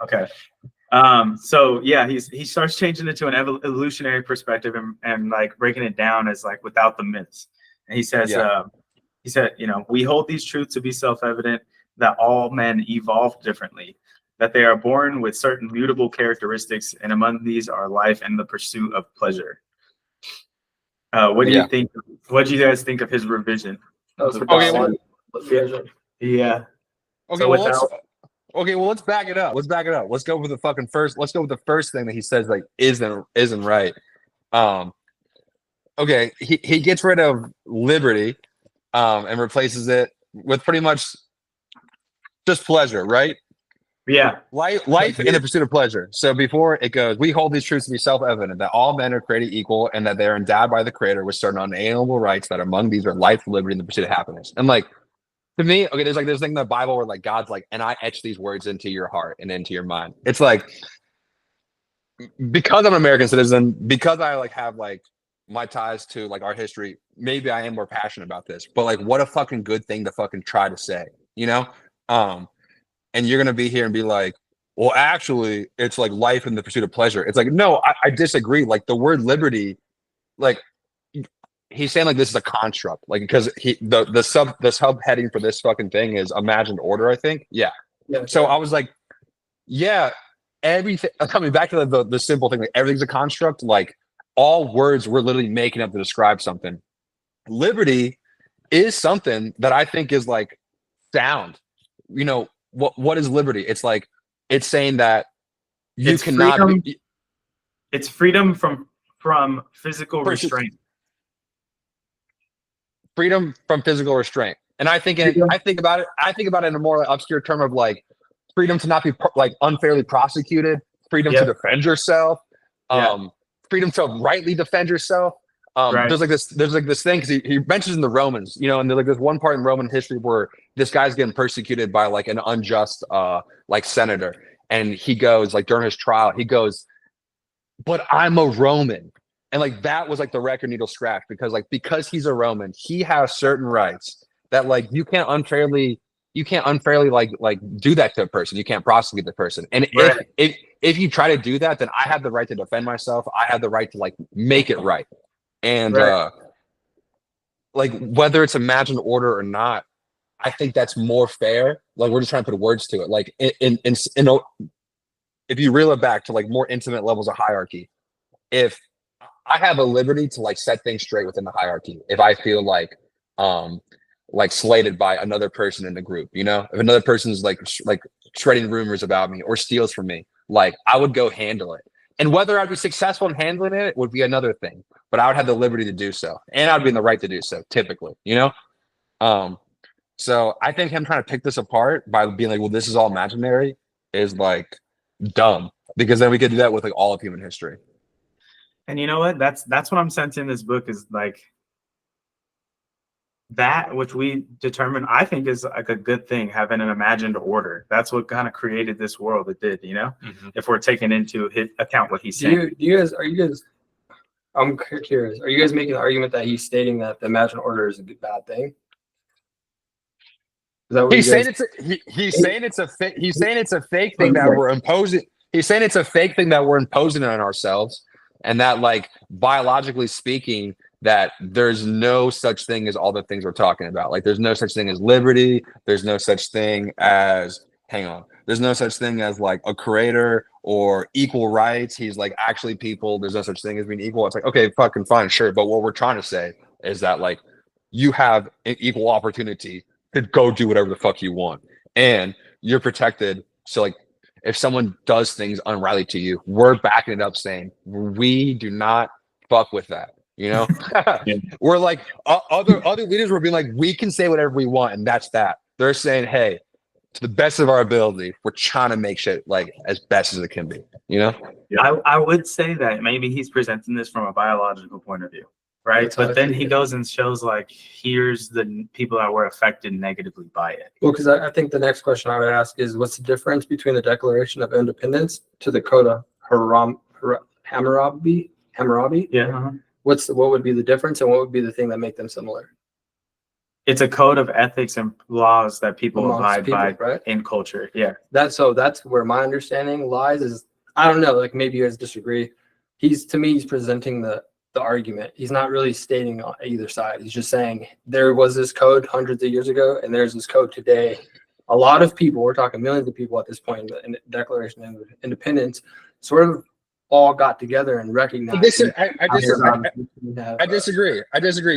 Okay. So yeah, he starts changing it to an evolutionary perspective and like breaking it down as like without the myths. And he says, Yeah. he said, we hold these truths to be self-evident that all men evolve differently, that they are born with certain mutable characteristics, and among these are life and the pursuit of pleasure. What do you Yeah. think? What do you guys think of his revision? That was for Okay, Darwin. Yeah. Okay, So well without, let's back it up. Let's back it up. Let's go with the fucking first. Let's go with the first thing that he says like isn't right. Okay, he gets rid of liberty, and replaces it with pretty much just pleasure, right? yeah, Life in the pursuit of pleasure. So before it goes, we hold these truths to be self-evident that all men are created equal and that they are endowed by the Creator with certain unalienable rights, that among these are life, liberty, and the pursuit of happiness. And like, to me, okay, there's like this thing in the Bible where like God's like, and I etch these words into your heart and into your mind. It's like, because I'm an American citizen, because I like have like my ties to like our history, maybe I am more passionate about this. But like, what a fucking good thing to fucking try to say, you know? And you're gonna be here and be like, well, actually, it's like life in the pursuit of pleasure. It's like, no, I disagree. Like the word liberty, like he's saying like this is a construct, like because the subheading for this fucking thing is imagined order, I think. Yeah. So I was like, yeah, everything coming back to the simple thing, like everything's a construct, like all words we're literally making up to describe something. Liberty is something that I think is like sound. What is liberty? It's like it's saying that you it's cannot freedom. be, It's freedom from physical restraint. freedom from physical restraint. And I think about it in a more obscure term of like freedom to not be like unfairly prosecuted, freedom to defend yourself, freedom to rightly defend yourself. Right. There's like this thing because he mentions in the Romans, and there's like this one part in Roman history where this guy's getting persecuted by like an unjust like senator, and he goes like during his trial, he goes, "But I'm a Roman," and like that was like the record needle scratch because he's a Roman, he has certain rights that like you can't unfairly like do that to a person. You can't prosecute the person, and if you try to do that, then I have the right to defend myself. I have the right to like make it right. And like whether it's imagined order or not, I think that's more fair. Like we're just trying to put words to it. Like if you reel it back to like more intimate levels of hierarchy, if I have a liberty to like set things straight within the hierarchy, if I feel like slated by another person in the group, if another person's like spreading rumors about me or steals from me, like I would go handle it. And whether I'd be successful in handling it would be another thing, but I would have the liberty to do so, and I'd be in the right to do so, typically, So I think him trying to pick this apart by being like, well, this is all imaginary is like dumb, because then we could do that with like all of human history. And you know what? That's what I'm sensing in this book is like that which we determine, I think is like a good thing, having an imagined order. That's what kind of created this world it did, if we're taking into account what he's saying. I'm curious, are you guys making the argument that he's stating that the imagined order is a bad thing? Is that what he's saying it's a fake thing that we're imposing. He's saying it's a fake thing that we're imposing on ourselves, and that like biologically speaking, that there's no such thing as all the things we're talking about. Like there's no such thing as liberty. There's no such thing as there's no such thing as like a creator or equal rights. He's like, actually people, there's no such thing as being equal. It's like, okay, fucking fine, sure. But what we're trying to say is that like you have an equal opportunity to go do whatever the fuck you want, and you're protected. So like if someone does things unrightly to you, we're backing it up saying we do not fuck with that. We're like other leaders were being like, we can say whatever we want, and that's that. They're saying, hey, to the best of our ability, we're trying to make shit like as best as it can be. I would say that maybe he's presenting this from a biological point of view, right? But then he goes and shows like, here's the people that were affected negatively by it. Well, because I think the next question I would ask is, what's the difference between the Declaration of Independence to the Code of Hammurabi? Yeah. What would be the difference, and what would be the thing that make them similar? It's a code of ethics and laws that people Amongst abide by people, right? in culture. Yeah. That's where my understanding lies. Is I don't know, like maybe you guys disagree. To me, he's presenting the argument. He's not really stating on either side. He's just saying there was this code hundreds of years ago, and there's this code today. A lot of people, we're talking millions of people at this point in the Declaration of Independence, sort of all got together and recognized. I disagree.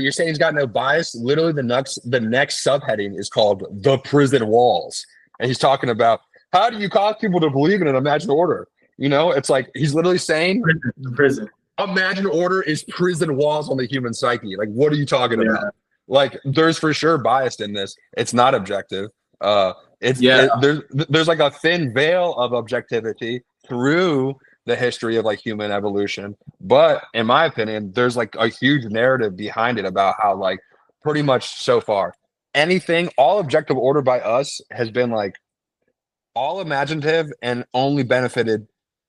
You're saying he's got no bias. Literally, the next subheading is called "The Prison Walls," and he's talking about how do you cause people to believe in an imagined order. You know, it's like he's literally saying prison. Imagined order is prison walls on the human psyche. Like, what are you talking about? Like, there's for sure bias in this. It's not objective. There's like a thin veil of objectivity through the history of like human evolution, but in my opinion there's like a huge narrative behind it about how like pretty much so far all objective order by us has been like all imaginative and only benefited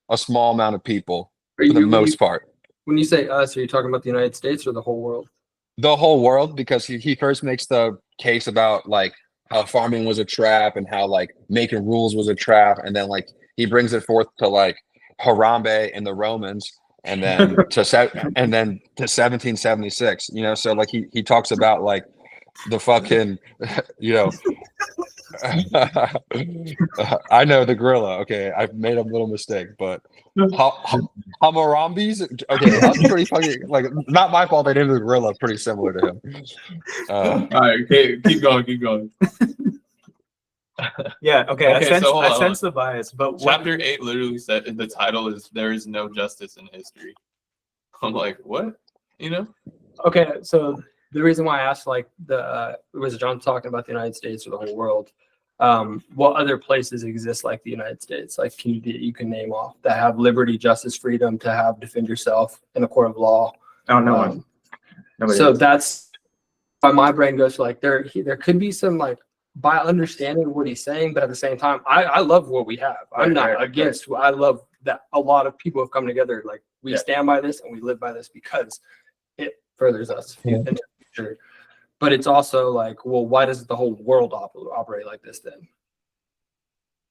a small amount of people for the most part. When you say us, are you talking about the United States or the whole world? The whole world, because he first makes the case about like how farming was a trap and how like making rules was a trap, and then like he brings it forth to like Harambe and the Romans, and then to 1776. You know, so like he talks about like the fucking, you know, I know the gorilla. Okay, I've made a little mistake, but Hammurabis. Okay, that's pretty fucking like not my fault. They named the gorilla pretty similar to him. All right, okay, keep going. Yeah. Okay. I so sense the bias, but Chapter 8 literally said the title is "There is no justice in history." I'm like, what? You know? Okay, so the reason why I asked, like, was John talking about the United States or the whole world? What other places exist like the United States? Like, you can name off that have liberty, justice, freedom to have defend yourself in a court of law. Oh, no one. So that's why my brain goes to like there could be some like by understanding what he's saying, but at the same time, I love what we have. I'm not against. I love that a lot of people have come together. Like we stand by this and we live by this because it furthers us into the future. But it's also like, well, why does the whole world operate like this then?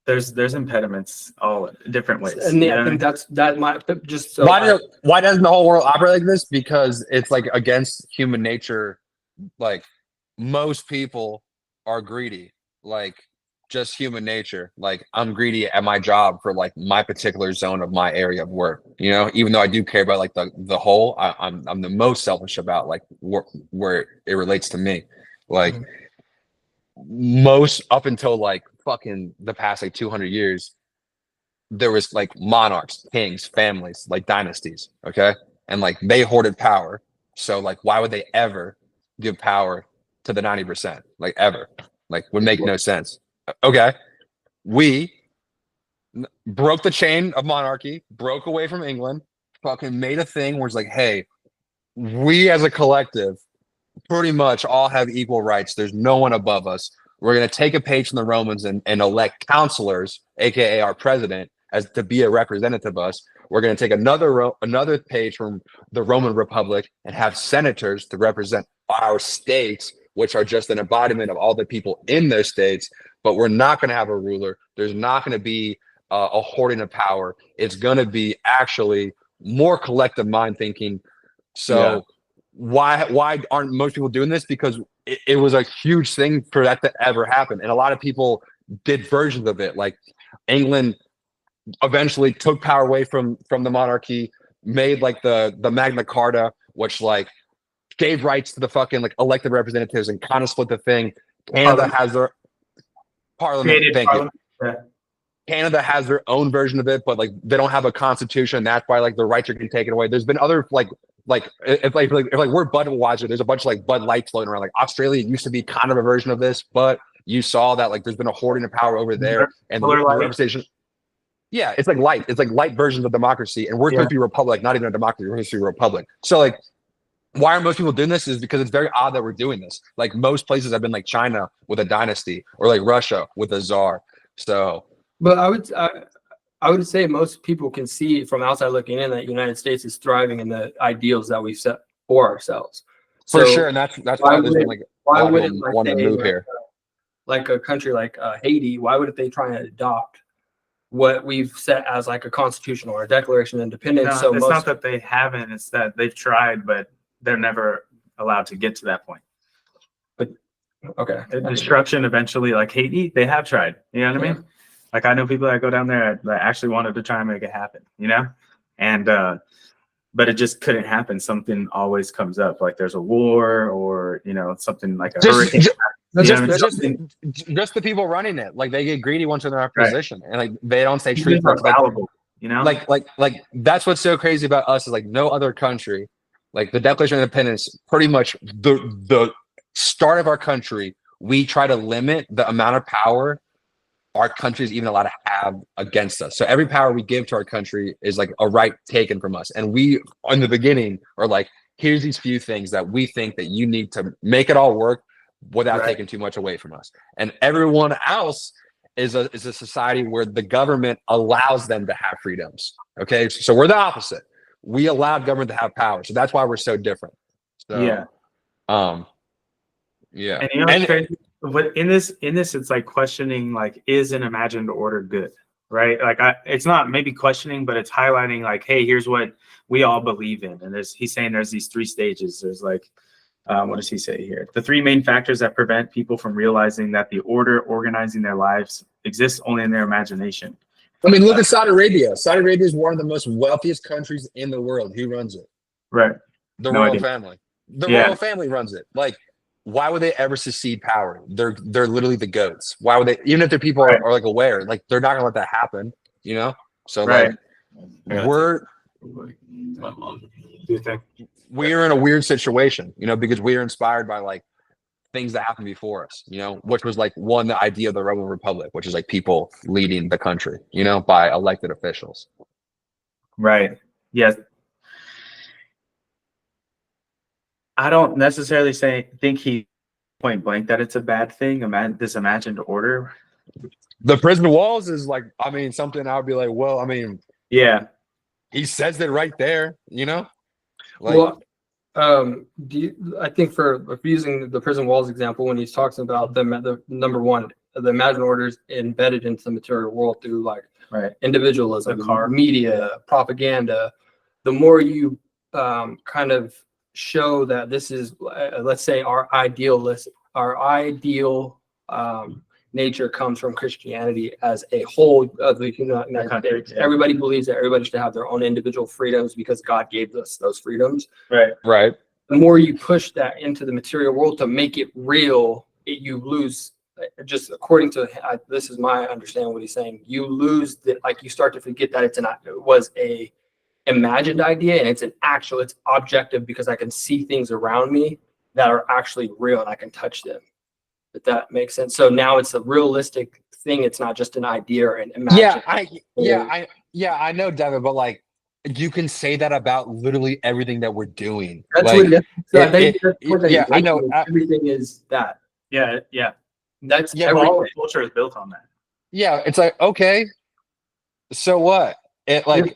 There's impediments all different ways. And I think that might just so why doesn't the whole world operate like this? Because it's like against human nature. Like most people are greedy, like just human nature. Like I'm greedy at my job for like my particular zone of my area of work, you know, even though I do care about like the whole, I'm the most selfish about like where it relates to me. Like most up until like fucking the past like 200 years, there was like monarchs, kings, families, like dynasties. Okay. And like they hoarded power. So like, why would they ever give power to the 90%? Like ever, like would make no sense. Okay, we broke the chain of monarchy, broke away from England, fucking made a thing where it's like, hey, we as a collective pretty much all have equal rights. There's no one above us. We're gonna take a page from the Romans and elect counselors, aka our president, as to be a representative of us. We're gonna take another page from the Roman Republic and have senators to represent our states, which are just an embodiment of all the people in those states. But we're not going to have a ruler. There's not going to be a hoarding of power. It's going to be actually more collective mind thinking. So why aren't most people doing this? Because it was a huge thing for that to ever happen. And a lot of people did versions of it. Like England eventually took power away from the monarchy, made like the Magna Carta, which like gave rights to the fucking like elected representatives and kind of split the thing. Canada has their parliament. Thank you. Canada has their own version of it, but like they don't have a constitution. That's why like the rights are getting taken away. There's been other if we're Budweiser, there's a bunch of like Bud Light floating around. Like Australia used to be kind of a version of this, but you saw that like there's been a hoarding of power over there and the representation. Yeah, it's like light. It's like light versions of democracy, and we're supposed to be a republic, not even a democracy. We're supposed to be a republic. So like, why are most people doing this? Is because it's very odd that we're doing this. Like most places have been like China with a dynasty, or like Russia with a czar. So, but I would say most people can see from outside looking in that the United States is thriving in the ideals that we've set for ourselves. For So sure, and that's why why there's been would like a why lot of wouldn't them like wanting to say move here. like a country like Haiti? Why would they try and adopt what we've set as like a constitutional or a Declaration of Independence? No, So it's most not that they haven't, it's that they've tried, but they're never allowed to get to that point. okay, Destruction eventually, like Haiti, they have tried. You know what I mean? Like I know people that go down there that actually wanted to try and make it happen, you know? And but it just couldn't happen. Something always comes up, like there's a war or you know, something like a hurricane. Just, You know what I mean? just the people running it, like they get greedy once they're in Right. position, and like they don't stay Humans truthful. are Like, fallible, you know? like that's what's so crazy about us is like no other country, like the Declaration of Independence, pretty much the start of our country, we try to limit the amount of power our country is even allowed to have against us. So every power we give to our country is like a right taken from us. And we, in the beginning, are like, here's these few things that we think that you need to make it all work without Right. taking too much away from us. And everyone else is a society where the government allows them to have freedoms. Okay, so we're the opposite. We allowed government to have power, so that's why we're so different. So, Yeah. Yeah. And you know what's crazy? But in this, it's like questioning, like, is an imagined order good? Right? Like, it's not maybe questioning, but it's highlighting, like, hey, here's what we all believe in. And he's saying there's these 3 stages. There's like, what does he say here? The 3 main factors that prevent people from realizing that the order organizing their lives exists only in their imagination. I mean, look at Saudi Arabia. Saudi Arabia is one of the most wealthiest countries in the world. Who runs it? Right. The No royal idea. family. The Yeah. royal family runs it. Like, why would they ever secede power? They're literally the goats. Why would they? Even if their people Right. are like aware, like they're not gonna let that happen. You know. So Right. like, we're My mom. Do you think? we're in a weird situation, you know, because we are inspired by like things that happened before us, you know, which was like the idea of the Roman Republic, which is like people leading the country, you know, by elected officials. Right. Yes. I don't necessarily think he point blank that it's a bad thing. This imagined order. The prison walls is like, I mean, something I would be like, well, I mean, Yeah. he says it right there, you know. Like, well, I think for using the prison walls example, when he's talking about the number one, the imagined orders embedded into the material world through like Right. individualism, The car. media, propaganda, the more you kind of show that this is, let's say, our ideal nature comes from Christianity as a whole of the United country, States. yeah. Everybody believes that everybody should have their own individual freedoms because God gave us those freedoms. Right. right. The more you push that into the material world to make it real, you lose. Just according to this is my understanding what he's saying. You lose that, like you start to forget that it was a imagined idea and it's objective because I can see things around me that are actually real and I can touch them. If that makes sense. So now it's a realistic thing. It's not just an idea or an imagined. I know, Devin, but like you can say that about literally everything that we're doing. That's like, what I know. Everything is that. Yeah. Yeah. That's All the culture is built on that. Yeah, it's like, okay, so what? It like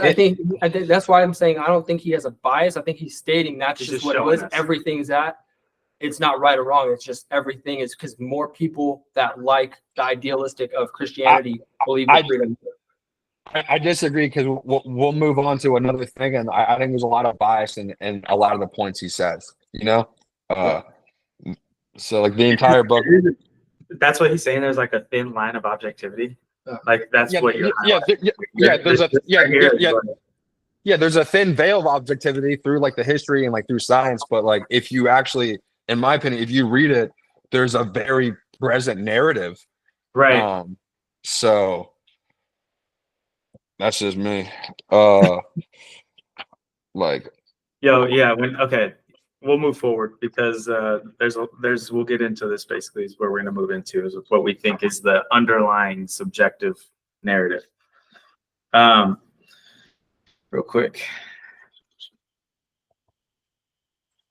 I think that's why I'm saying I don't think he has a bias. I think he's stating that's just what it was. Everything's that. It's not right or wrong. It's just everything is because more people that like the idealistic of Christianity believe in freedom. I disagree because we'll move on to another thing, and I think there's a lot of bias in a lot of the points he says. You know, so like the entire book. That's what he's saying. There's like a thin line of objectivity. Like that's what you're. There's a thin veil of objectivity through like the history and like through science, but like if you actually, in my opinion, if you read it, there's a very present narrative. Right. So that's just me. Like. Okay. We'll move forward because we'll get into this basically is where we're going to move into is what we think is the underlying subjective narrative. Real quick.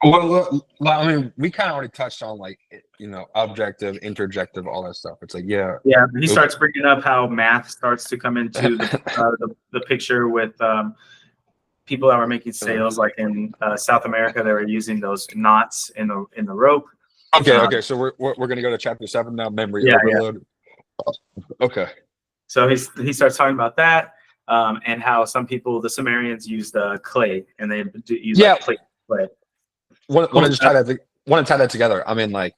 Well, I mean, we kind of already touched on like, you know, objective, interjective, all that stuff. It's like, yeah. He starts bringing up how math starts to come into the picture with people that were making sails, like in South America, they were using those knots in the rope. Okay. So we're gonna go to chapter 7 now. Memory overload. Okay. So he starts talking about that, and how some people, the Sumerians, used clay, and they use like clay. Want to tie that together. I mean, like,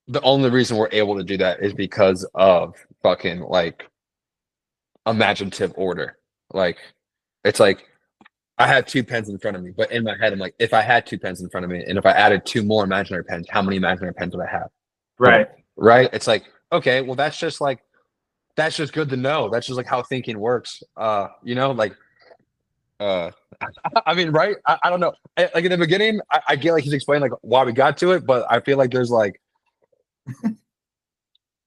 the only reason we're able to do that is because of fucking like imaginative order. Like, it's like I have 2 pens in front of me, but in my head, I'm like, if I had 2 pens in front of me, and if I added 2 more imaginary pens, how many imaginary pens would I have? Right. Right. It's like, okay, well, that's just good to know. That's just like how thinking works. You know, like, I mean, right? I don't know. Like in the beginning, I get like he's explaining like why we got to it, but I feel like there's like,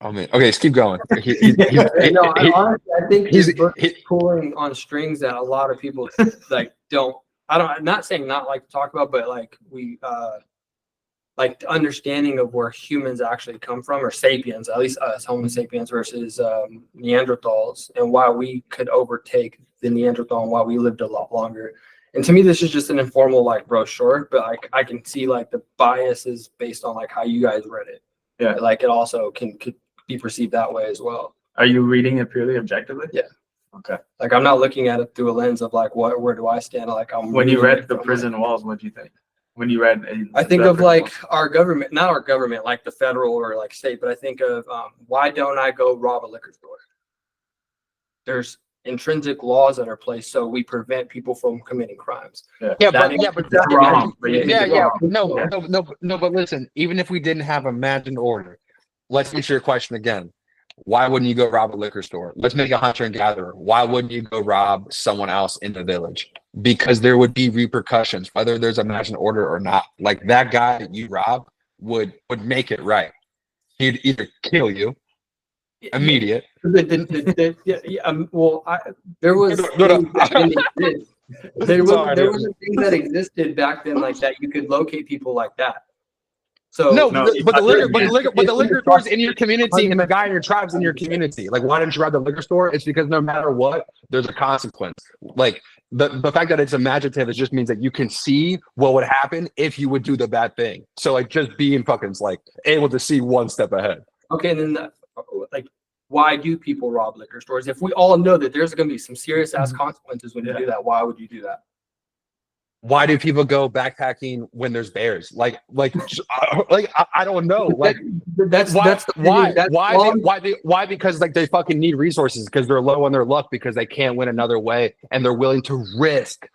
oh man, okay, let's keep going. Honestly, I think this book is pulling on strings that a lot of people like don't. I'm not saying not like to talk about, but like we like the understanding of where humans actually come from, or sapiens, at least us, Homo sapiens versus Neanderthals, and why we could overtake the Neanderthal and why we lived a lot longer. And to me, this is just an informal like brochure, but like I can see like the biases based on like how you guys read it. Yeah. Like it also could be perceived that way as well. Are you reading it purely objectively? Yeah. Okay. Like I'm not looking at it through a lens of like where do I stand? Like when you read the prison walls, what do you think? When you read, I think of like our government, not our government, like the federal or like state, but I think of why don't I go rob a liquor store? There's intrinsic laws that are placed so we prevent people from committing crimes. But listen, even if we didn't have imagined order, let's answer your question again. Why wouldn't you go rob a liquor store? Let's make a hunter and gatherer. Why wouldn't you go rob someone else in the village? Because there would be repercussions, whether there's imagined order or not. Like that guy that you rob would make it right. He'd either kill you, immediate. Well, there was there was a thing that existed back then, like that you could locate people like that. So but the liquor store's in your community, and the guy in your tribe's in your community. Like, why didn't you rob the liquor store? It's because no matter what, there's a consequence. Like the fact that it's imaginative, it just means that you can see what would happen if you would do the bad thing. So like just being fucking like able to see one step ahead. Okay, and then like, why do people rob liquor stores? If we all know that there's going to be some serious ass consequences when you do that, why would you do that? Why do people go backpacking when there's bears? I don't know. Like why? Because like they fucking need resources because they're low on their luck because they can't win another way and they're willing to risk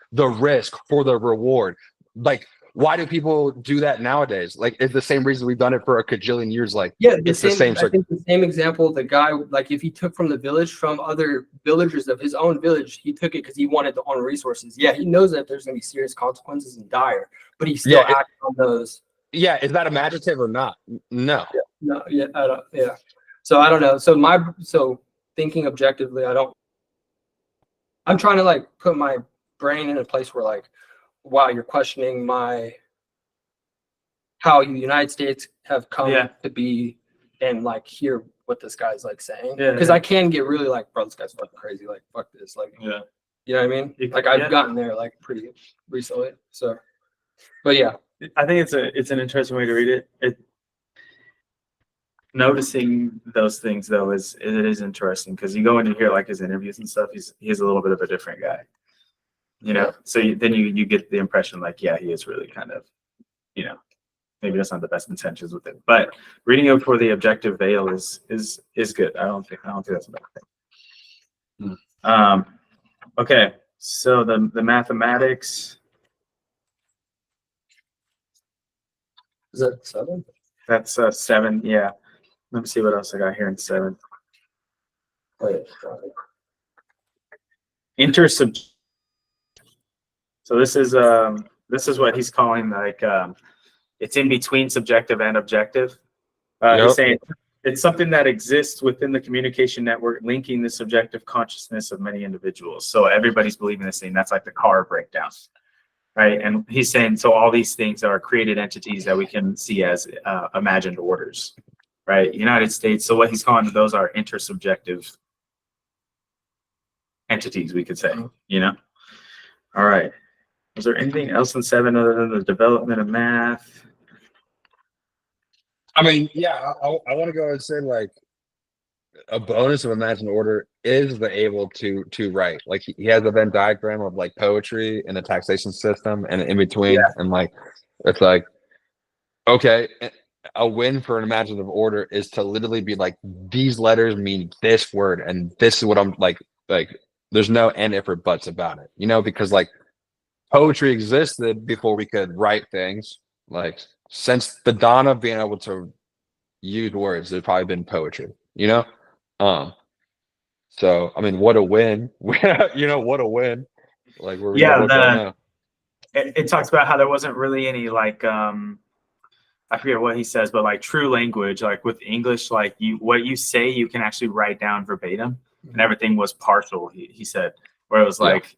for the reward. Like, why do people do that nowadays? Like, it's the same reason we've done it for a cajillion years. Like, yeah, it's the same. I think the same example. The guy, like, if he took from the village, from other villagers of his own village, he took it because he wanted to own resources. Yeah, he knows that there's going to be serious consequences and dire, but he still acts on those. Yeah, is that imaginative or not? No. Yeah, no. Yeah, I don't. Yeah. So I don't know. So thinking objectively, I'm trying to like put my brain in a place where like, wow, you're questioning how the United States have come to be and like hear what this guy's like saying. Because I can get really like, bro, this guy's fucking crazy. Like, fuck this. Like, you know what I mean? Like I've gotten there like pretty recently. So, but yeah. I think it's an interesting way to read it. Noticing those things though is interesting because you go into hear like his interviews and stuff. He's a little bit of a different guy. You know, so then you get the impression like, yeah, he is really kind of, you know, maybe that's not the best intentions with it, but reading it for the objective veil is good. I don't think that's a bad thing. Okay, so the mathematics. Is that 7? That's 7. Yeah. Let me see what else I got here in 7. Intersubjective. So this is what he's calling like it's in between subjective and objective. He's saying it's something that exists within the communication network, linking the subjective consciousness of many individuals. So everybody's believing this thing. That's like the car breakdown, right? And he's saying so all these things are created entities that we can see as imagined orders, right? United States. So what he's calling those are intersubjective entities, we could say, you know. All right. Was there anything else in 7 other than the development of math? I mean, yeah, I want to go and say like a bonus of Imagine Order is the able to write. Like he has a Venn diagram of like poetry and the taxation system and in between, and like it's like okay, a win for an imaginative order is to literally be like these letters mean this word and this is what I'm like there's no and if or buts about it, you know, because like poetry existed before we could write things. Like since the dawn of being able to use words, there's probably been poetry, you know? So I mean, what a win. You know, what a win. Like we're reading a book right now. It talks about how there wasn't really any like I forget what he says, but like true language, like with English, like what you say you can actually write down verbatim, and everything was partial. He said, where it was like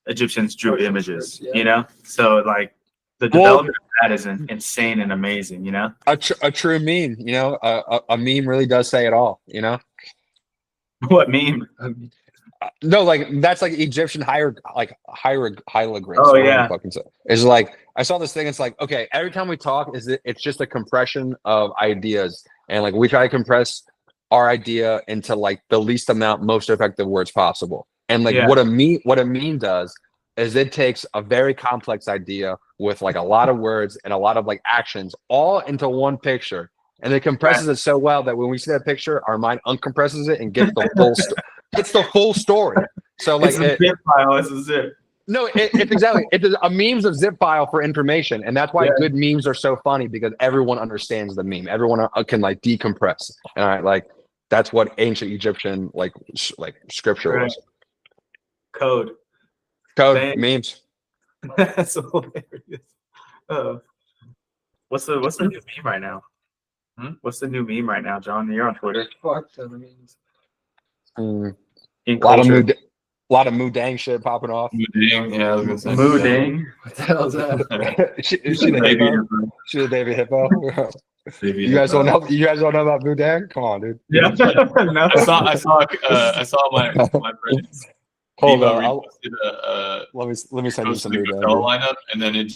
Egyptians drew images, you know. So like the development of that is insane and amazing, you know. A true meme, you know, a meme really does say it all, you know. What meme? No, like that's like Egyptian hieroglyphs. Oh yeah. It's like I saw this thing. It's like okay, every time we talk, it's just a compression of ideas, and like we try to compress our idea into like the least amount, most effective words possible. And like what a meme does is it takes a very complex idea with like a lot of words and a lot of like actions all into one picture, and it compresses it so well that when we see that picture, our mind uncompresses it and gets the full it's the full story. So like it's a zip file. It's a zip. No, it's exactly. It's a meme's a zip file for information, and that's why good memes are so funny because everyone understands the meme. Everyone can like decompress. All right, like that's what ancient Egyptian like scripture was. Code, memes. That's hilarious. What's the new meme right now? What's the new meme right now, John? You're on Twitter. Fuck the memes. In A culture. lot of Moodang shit popping off. Moodang, yeah, I was gonna say Moodang. What the hell is that? she the hippo. She the baby hippo. You guys don't know. You guys don't know about Moodang? Come on, dude. Yeah. No. I saw my friends. Hold Vivo on. reposted Let me send you some the Moodang. lineup, and then it.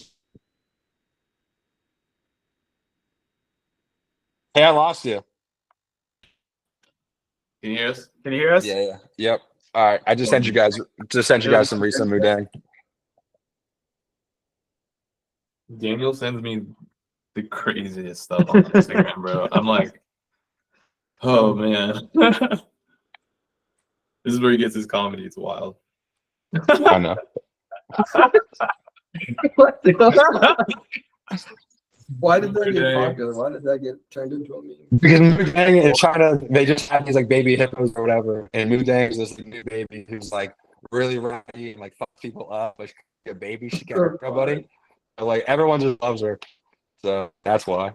Hey, I lost you. Can you hear us? Can you hear us? Yeah. Yep. All right. I just sent you guys some recent Moodang. Daniel sends me the craziest stuff on Instagram, bro. I'm like, oh man. This is where he gets his comedy. It's wild. I know. What the Why did that get popular? Why did that get turned into a meme? Because Moodang in China, they just have these like baby hippos or whatever, and Moodang is this new baby who's like really rowdy and like fuck people up, but she's a baby, she can't hurt nobody. So, like everyone just loves her, so that's why.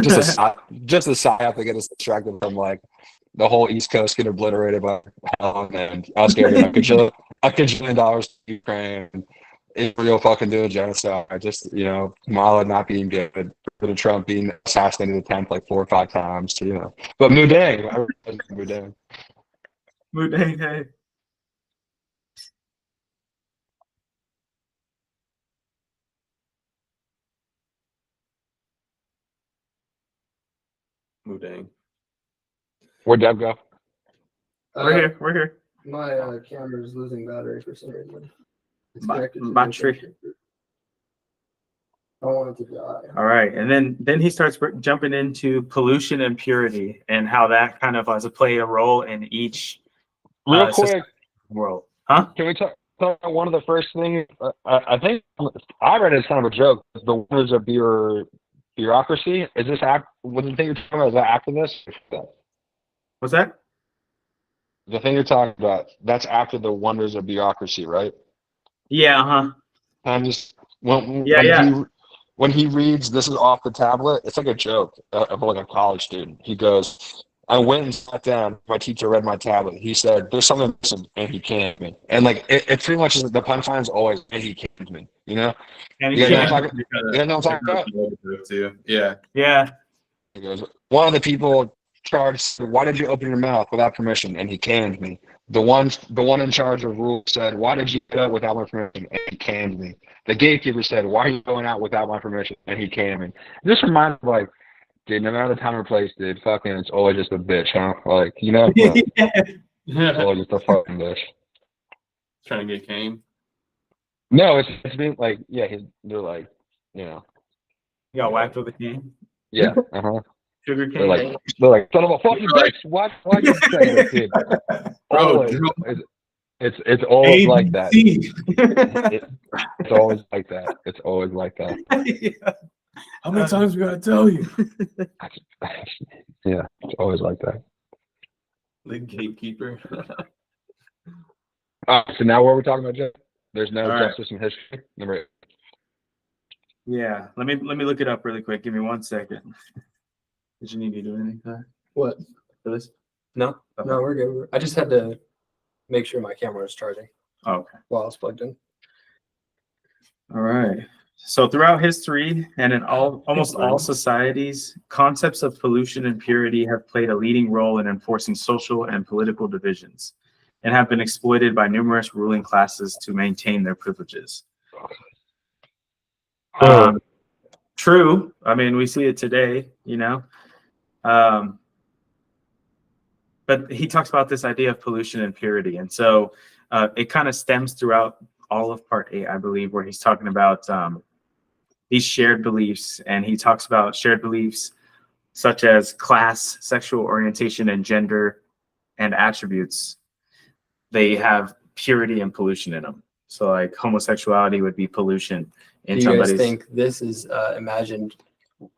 Just a psyop to get us distracted from like the whole East Coast get obliterated by hell, and us giving a $1 to Ukraine. Israel fucking doing genocide. I just, you know, Kamala not being good, President Trump being assassinated attempt like 4 or 5 times, you know. But Moodang, Moodang, hey. Moodang. Where'd Deb go? We're here. My camera's losing battery for some reason. It's Battery. I want it to die. All right, and then he starts jumping into pollution and purity and how that kind of has to play a role in each real quick world. Huh? Can we talk about one of the first things? I think I read it as kind of a joke. The wonders of bureaucracy. Is this what the thing you're talking about? Is that after this? What's that? The thing you're talking about. That's after the wonders of bureaucracy, right? Yeah. I'm just when he reads this is off the tablet, it's like a joke of like a college student. He goes, I went and sat down. My teacher read my tablet. He said, there's something missing, and he canned me. And like it pretty much is the punchline is always, and he canned me. You know? And you guys know what I'm talking about? Too. Yeah. Yeah. He goes, one of the people charge said, "Why did you open your mouth without permission?" And he canned me. The one in charge of rules said, "Why did you get up without my permission?" And he canned me. The gatekeeper said, "Why are you going out without my permission?" And he canned me. This reminds me, like, dude, no matter the time or place, dude, fucking, it's always just a bitch, huh? Like, you know, like, it's always just a fucking bitch. Trying to get cane. No, it's been like, yeah, they're like, you know, You got whacked with a cane? yeah, uh-huh. Sugar They're cane? like, son of a fucking bitch. Why you say this, kid? Bro, Always. It's always like that. It's always like that. It's always like that. Yeah. How many times we gotta tell you? Yeah, it's always like that. The gatekeeper. So now what are we talking about, Jeff? There's no All right. justice in history. Number 8. Yeah, let me look it up really quick. Give me 1 second. Did you need me to do anything What? for this? No, Okay. no, we're good. I just had to make sure my camera was charging Oh, okay. while I was plugged in. All right. So throughout history and in almost all societies, concepts of pollution and purity have played a leading role in enforcing social and political divisions and have been exploited by numerous ruling classes to maintain their privileges. True. I mean, we see it today, you know. But he talks about this idea of pollution and purity. And so it kind of stems throughout all of part 8, I believe, where he's talking about these shared beliefs. And he talks about shared beliefs such as class, sexual orientation, and gender and attributes. They have purity and pollution in them. So like homosexuality would be pollution in Do you guys somebody's. think this is imagined?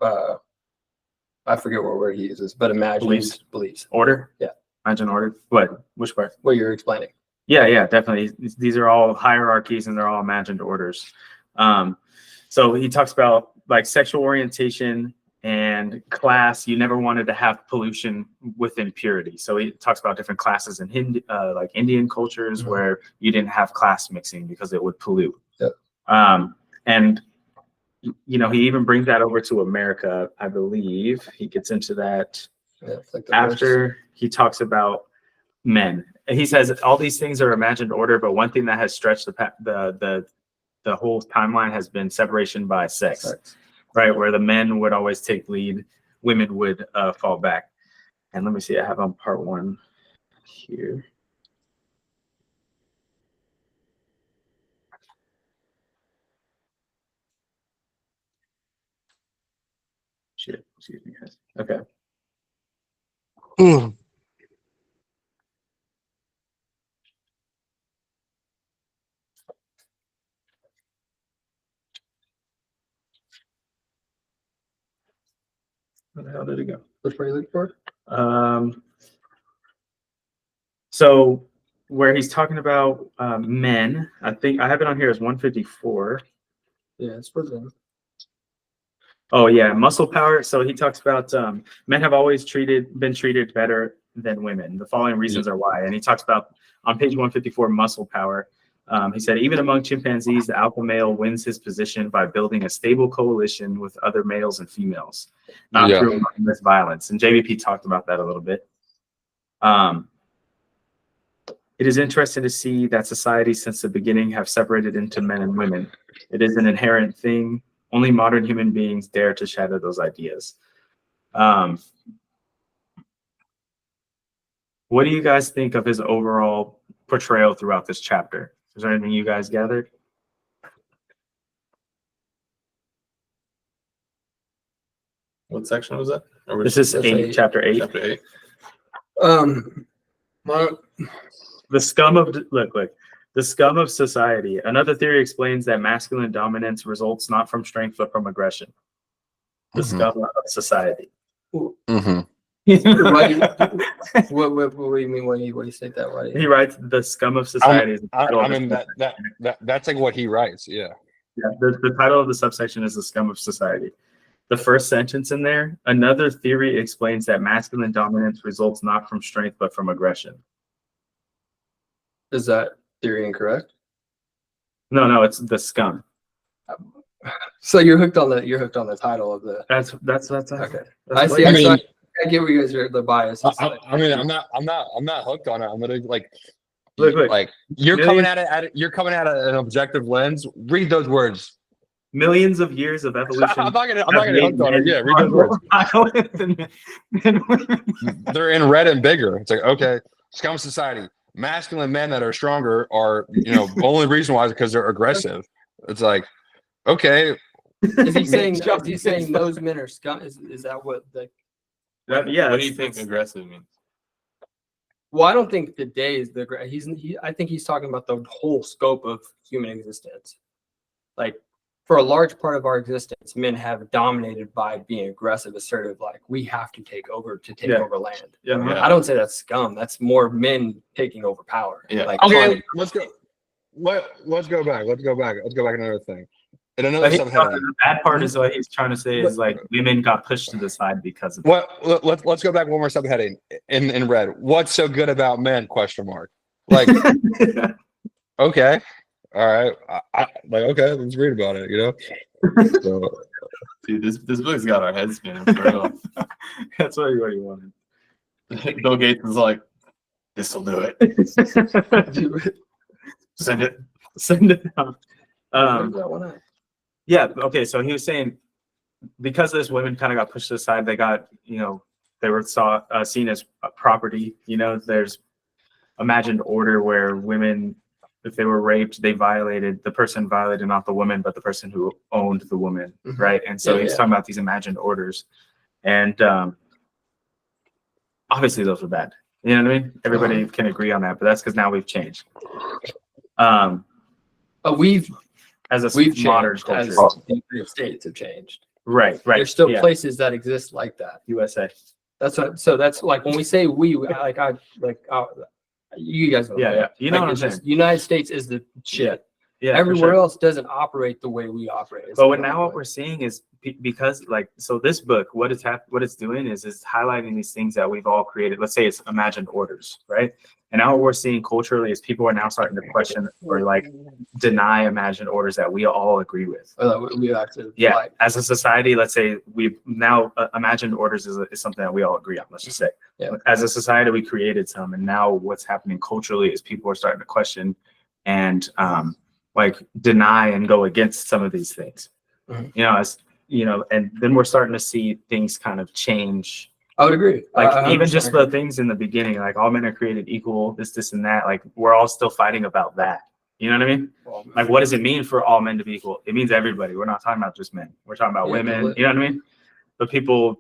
I forget what word he uses, but imagined beliefs. Order? Yeah. Imagine order. What? Which part? What you're explaining. Yeah, definitely. These are all hierarchies and they're all imagined orders. So he talks about like sexual orientation and class. You never wanted to have pollution within purity. So he talks about different classes in like Indian cultures where you didn't have class mixing because it would pollute. Yep. And you know, he even brings that over to America, I believe. He gets into that Like after he talks about men. And he says all these things are imagined order, but one thing that has stretched the whole timeline has been separation by sex, right? Where the men would always take lead, women would fall back. And let me see, I have on part 1 here. Shit, excuse me, guys. Okay. Where the hell did it go? Which one are you looking for? So where he's talking about men, I think I have it on here as 154. Yeah, it's for them. Oh yeah, muscle power. So he talks about men have always been treated better than women. The following reasons are why. And he talks about on page 154, muscle power. He said, even among chimpanzees, the alpha male wins his position by building a stable coalition with other males and females, not through mindless violence. And JVP talked about that a little bit. It is interesting to see that societies since the beginning have separated into men and women. It is an inherent thing. Only modern human beings dare to shatter those ideas. What do you guys think of his overall portrayal throughout this chapter? Is there anything you guys gathered? What section was that? This is chapter 8. Chapter 8. The scum of the scum of society. Another theory explains that masculine dominance results not from strength but from aggression. The scum of society. What do you mean when you say that? He writes the scum of society. I mean that's like what he writes. Yeah. Yeah. The title of the subsection is the scum of society. The first sentence in there. Another theory explains that masculine dominance results not from strength but from aggression. Is that theory incorrect? No, it's the scum. So you're hooked on the title of the. That's Okay. I I see. I mean, I get where you guys are the bias. I mean, I'm not hooked on it. I'm gonna Look. like you're Millions- coming at it. You're coming at an objective lens. Read those words. Millions of years of evolution. I'm not gonna have get hooked on it. made Yeah, read men those words. more violent than women. They're in red and bigger. It's like, okay, scum society. Masculine men that are stronger are, only reason why is because they're aggressive. It's like, okay, Is he saying those men are scum? Is that what the? Yeah. What do you think aggressive means? Well, I don't think today is the. I think he's talking about the whole scope of human existence. Like, for a large part of our existence, men have dominated by being aggressive, assertive. Like, we have to take over land. Yeah. Yeah. I don't say that's scum. That's more men taking over power. Yeah. Like, okay, trying to- let's go. Let's go back. Let's go back another thing. And But another he's subheading. talking- the bad part is what he's trying to say is like women got pushed to the side because of Let's go back one more subheading in red. What's so good about men? Question mark. Like, okay, all right, okay, let's read about it. So, Dude, this book's got our heads spinning for real. That's what you wanted. Bill Gates is like, this will do it. Send it. Send it down. that one out. Yeah. Okay. So he was saying because this women kind of got pushed to the side, they got, they were seen as a property. There's imagined order where women, if they were raped, the person violated not the woman, but the person who owned the woman. Mhm. Right. And so Yeah, he's yeah. talking about these imagined orders. And obviously those were bad. You know what I mean? Everybody can agree on that, but that's because now we've changed. But we've As a modern changed as culture. the United States have changed. Right. There's still yeah. places that exist like that. USA. That's like when we say you guys know. Yeah. You know what I'm it's saying? just United States is the shit. Yeah. for Everywhere sure. else doesn't operate the way we operate. It's But the now wrong what way. we're seeing is because so this book, what it's doing is highlighting these things that we've all created. Let's say it's imagined orders, right? And now what we're seeing culturally is people are now starting to question or like deny imagined orders that we all agree with. Or that we actually Yeah, like. as a society, let's say we now imagined orders is something that we all agree on. Let's just say, Yeah. as a society, we created some, and now what's happening culturally is people are starting to question and like deny and go against some of these things. Mhm. And then we're starting to see things kind of change. I would agree. Like I even just 100% the things in the beginning, like all men are created equal, this and that. Like we're all still fighting about that. You know what I mean? agree. Like, what does it mean for all men to be equal? It means everybody. We're not talking about just men. We're talking about Yeah, women. You know what I mean? But people,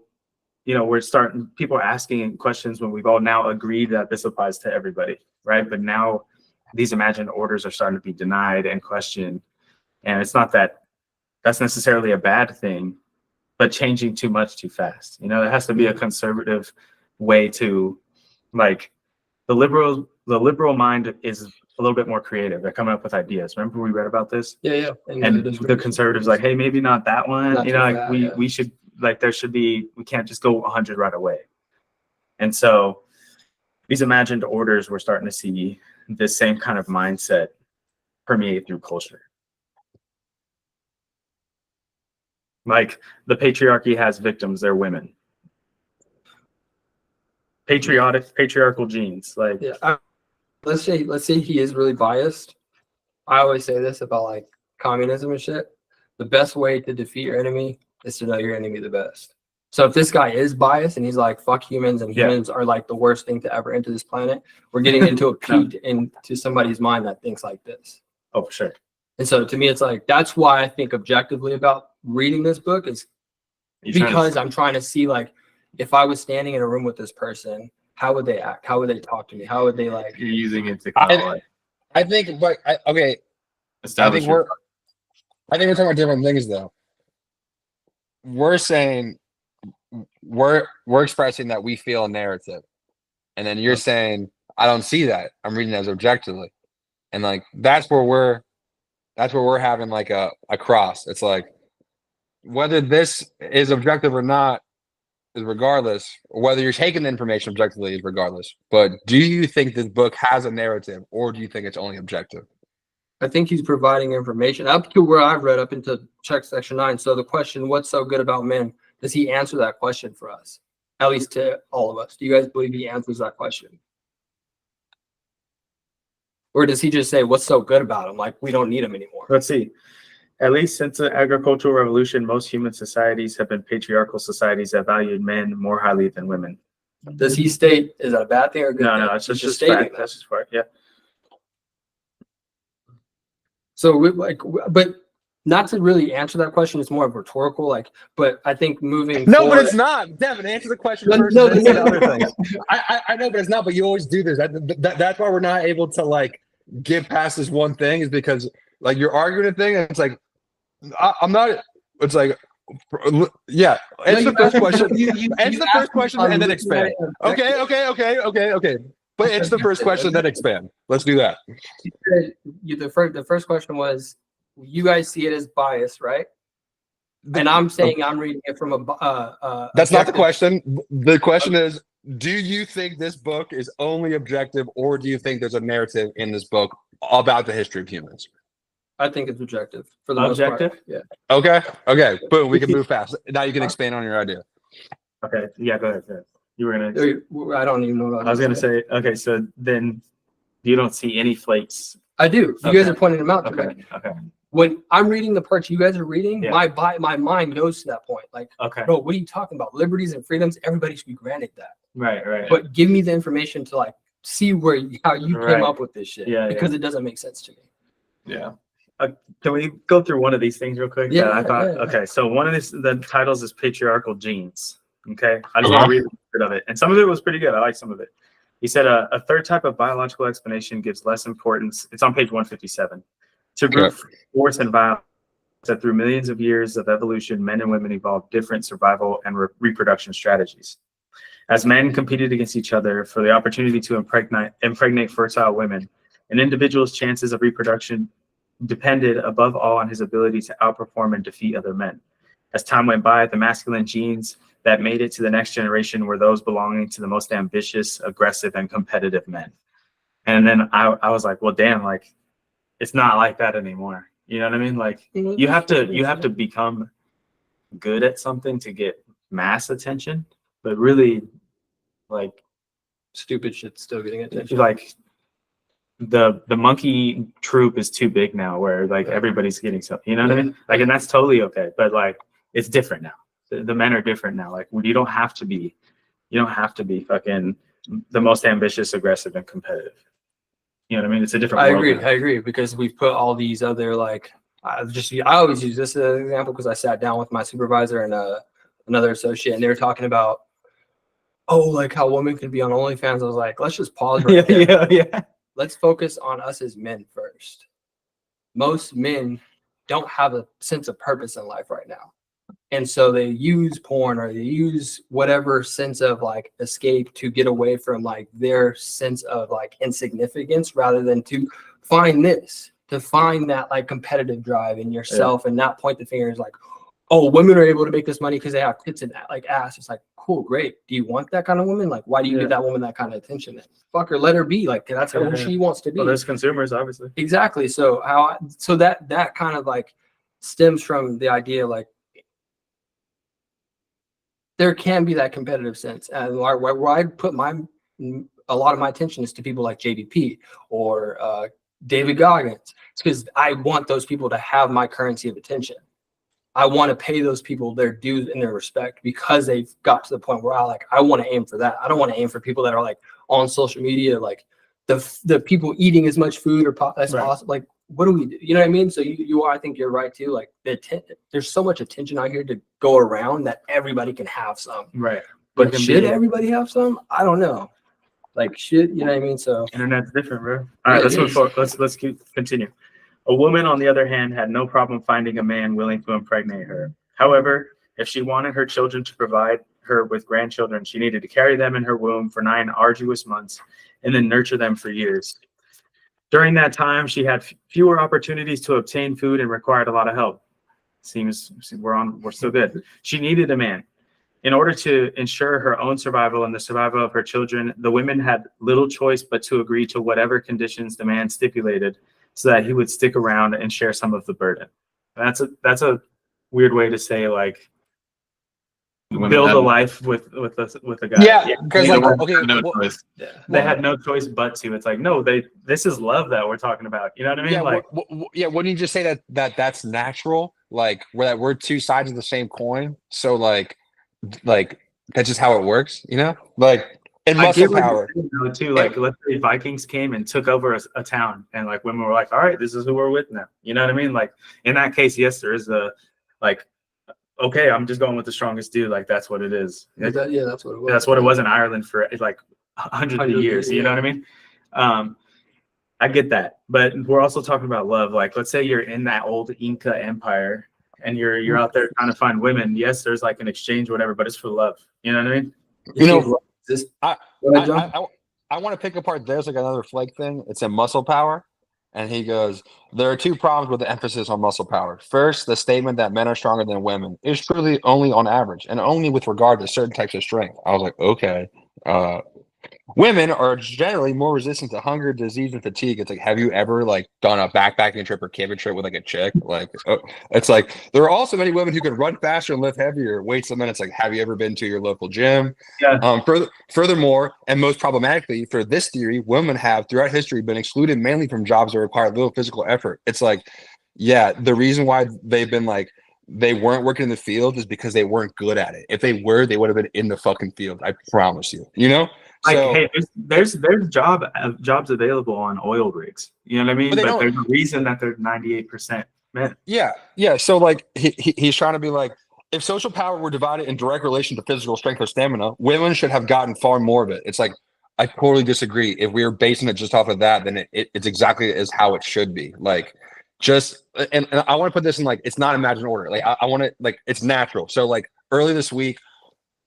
people are asking questions when we've all now agreed that this applies to everybody, right? But now these imagined orders are starting to be denied and questioned. And it's not that that's necessarily a bad thing, but changing too much too fast. There has to be a conservative way to, like, the liberal mind is a little bit more creative. They're coming up with ideas. Remember we read about this? Yeah. And the conservatives like, hey, maybe not that one. Not too Like bad, we should, like, we can't just go 100 right away. And so these imagined orders, we're starting to see this same kind of mindset permeate through culture. Like the patriarchy has victims, they're women. Patriarchal genes. Like, Yeah. Let's say he is really biased. I always say this about like communism and shit. The best way to defeat your enemy is to know your enemy the best. So if this guy is biased and he's like, fuck humans and Yeah. humans are like the worst thing to ever enter this planet, we're getting into a peak into somebody's mind that thinks like this. oh, for sure. And so to me, it's like, that's why I think objectively about reading this book is because I'm trying to see, like, if I was standing in a room with this person, how would they act? How would they talk to me? How would they like? You're using it to kind of like I think, but okay, establish we're talking about different things though. We're saying we're expressing that we feel a narrative, and then you're saying I don't see that. I'm reading it as objectively, and like that's where we're having like a cross. It's like whether this is objective or not is regardless. Whether you're taking the information objectively is regardless. But do you think this book has a narrative, or do you think it's only objective? I think he's providing information up to where I've read up into check section 9. So the question, what's so good about men? Does he answer that question for us? At least to all of us. Do you guys believe he answers that question? Or does he just say, what's so good about him? Like, we don't need him anymore. Let's see. At least since the agricultural revolution, most human societies have been patriarchal societies that valued men more highly than women. Does he state, is that a bad thing or a good No, thing? no, it's He's just stating fact. that. That's just part. Yeah. So we but not to really answer that question, it's more of rhetorical, like, but I think moving No, forward, but it's not. Devin, answer the question No, first. no, And then say no. the other things. I know, but it's not. But you always do this. That's why we're not able to like get past this one thing, is because like you're arguing a thing, and it's like I'm not. It's like yeah. Answer the first question. Answer the first question and then expand. Okay. But answer the first question and then expand. Let's do that. The first question was, you guys see it as bias, right? And I'm saying I'm reading it from a That's not the objective- question. The question is, do you think this book is only objective, or do you think there's a narrative in this book about the history of humans? I think it's objective for the most Objective? part. Yeah. Okay. Boom. We can move fast. Now you can expand on your idea. Okay. Yeah. Go ahead. You were gonna. I don't even know what I was gonna say. Okay. So then, you don't see any flakes. I do. You guys are pointing them out to me. Okay. When I'm reading the parts you guys are reading, Yeah. my mind goes to that point. Like, Okay. bro, what are you talking about? Liberties and freedoms. Everybody should be granted that. Right. But give me the information to like see how you Right. came up with this shit. Yeah, Because it doesn't make sense to me. Yeah. Can we go through one of these things real quick? Yeah, that I thought. yeah. Okay. So one of the titles is patriarchal genes. Okay. I just want to read a bit of it, and some of it was pretty good. I like some of it. He said a third type of biological explanation gives less importance. It's on page 157 to brute force and violence. That through millions of years of evolution, men and women evolved different survival and reproduction strategies. As men competed against each other for the opportunity to impregnate fertile women, an individual's chances of reproduction depended above all on his ability to outperform and defeat other men. As time went by, the masculine genes that made it to the next generation were those belonging to the most ambitious, aggressive, and competitive men. And then I was like, well, damn, like it's not like that anymore. You know what I mean? Like you have to become good at something to get mass attention, but really, like Stupid shit still getting attention. like the monkey troop is too big now, where like everybody's getting something. You know what I mean? Like, and that's totally okay. But like, it's different now. The men are different now. Like, you don't have to be fucking the most ambitious, aggressive, and competitive. You know what I mean? It's a different. I world agree. now. I agree because we've put all these other like I always use this as an example because I sat down with my supervisor and another associate and they were talking about like how women can be on OnlyFans. I was like, let's just pause right there. Yeah. Let's focus on us as men first. Most men don't have a sense of purpose in life right now. And so they use porn or they use whatever sense of like escape to get away from like their sense of like insignificance rather than to find that like competitive drive in yourself and not point the fingers like, oh, women are able to make this money because they have tits and like ass. It's like, cool, great. Do you want that kind of woman? Like, why do you give that woman that kind of attention? Then fuck her, let her be. Like, that's who she wants to be. Well, there's consumers, obviously. Exactly. So that kind of like stems from the idea like there can be that competitive sense, and where I put a lot of my attention is to people like JVP or David Goggins. It's because I want those people to have my currency of attention. I want to pay those people their dues and their respect because they've got to the point where I want to aim for that. I don't want to aim for people that are like on social media, like the people eating as much food as possible. Like, what do we do? You know what I mean? So I think you're right too. Like there's so much attention out here to go around that everybody can have some. Right. But should everybody have some? I don't know. Like you know what I mean? So Internet's different, bro. All right, let's move forward. Let's continue. A woman, on the other hand, had no problem finding a man willing to impregnate her. However, if she wanted her children to provide her with grandchildren, she needed to carry them in her womb for 9 arduous months and then nurture them for years. During that time, she had fewer opportunities to obtain food and required a lot of help. Seems we're still good. She needed a man. In order to ensure her own survival and the survival of her children, the women had little choice but to agree to whatever conditions the man stipulated so that he would stick around and share some of the burden. That's a weird way to say, like, women build have a life with a guy. Yeah, because they like don't okay, have no well, choice. They had no choice but to. It's like, no, this is love that we're talking about. You know what I mean? yeah, Like, yeah. Wouldn't you just say that's natural? Like that we're two sides of the same coin. So like that's just how it works, you know? Like in I muscle get what you're power. saying, though, too. Like, let's say Vikings came and took over a town, and like women were like, "All right, this is who we're with now." You know what I mean? Like, in that case, yes, there is a like, okay, I'm just going with the strongest dude. Like, that's what it is. Yeah, that's what it was. That's what it was in Ireland for like hundreds of years. You know what I mean? I get that, but we're also talking about love. Like, let's say you're in that old Inca Empire, and you're out there trying to find women. Yes, there's like an exchange, whatever, but it's for love. You know what I mean? You know, this. I Go ahead, John. I want to pick apart. There's like another Flake thing. It's in muscle power, and he goes, there are two problems with the emphasis on muscle power. First, the statement that men are stronger than women is truly only on average, and only with regard to certain types of strength. I was like, okay. Women are generally more resistant to hunger, disease, and fatigue. It's like, have you ever like done a backpacking trip or camping trip with like a chick? Like, it's like there are also many women who can run faster and lift heavier weights than men. It's like, have you ever been to your local gym? Yeah. Furthermore, and most problematically for this theory, women have throughout history been excluded mainly from jobs that require little physical effort. It's like, yeah, the reason why they've been like they weren't working in the field is because they weren't good at it. If they were, they would have been in the fucking field. I promise you. You know. Like, So, hey, there's jobs available on oil rigs. You know what I mean? But there's a reason that they're 98% men. Yeah. So like he's trying to be like, if social power were divided in direct relation to physical strength or stamina, women should have gotten far more of it. It's like I totally disagree. If we were basing it just off of that, then it's exactly as how it should be. Like just and I want to put this in like it's not imagined order. Like I want to like it's natural. So like early this week,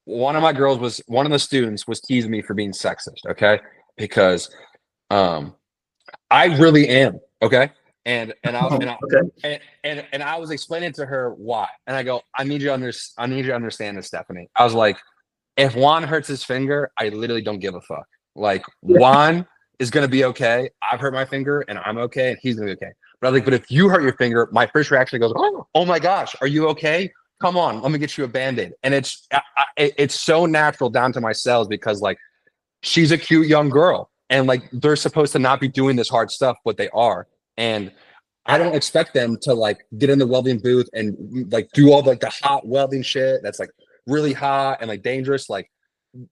one of the students was teasing me for being sexist, okay? Because I really am, okay? And I was explaining to her why. And I go, I need you to understand this, Stephanie. I was like, if Juan hurts his finger, I literally don't give a fuck. Like Juan is gonna be okay. I've hurt my finger and I'm okay, and he's gonna be okay. But I was like, but if you hurt your finger, my first reaction goes, oh my gosh, are you okay? Come on, let me get you a Band-Aid. And it's so natural down to my cells because like she's a cute young girl and like they're supposed to not be doing this hard stuff, but they are. And I don't expect them to like get in the welding booth and like do all like the hot welding shit that's like really hot and like dangerous. Like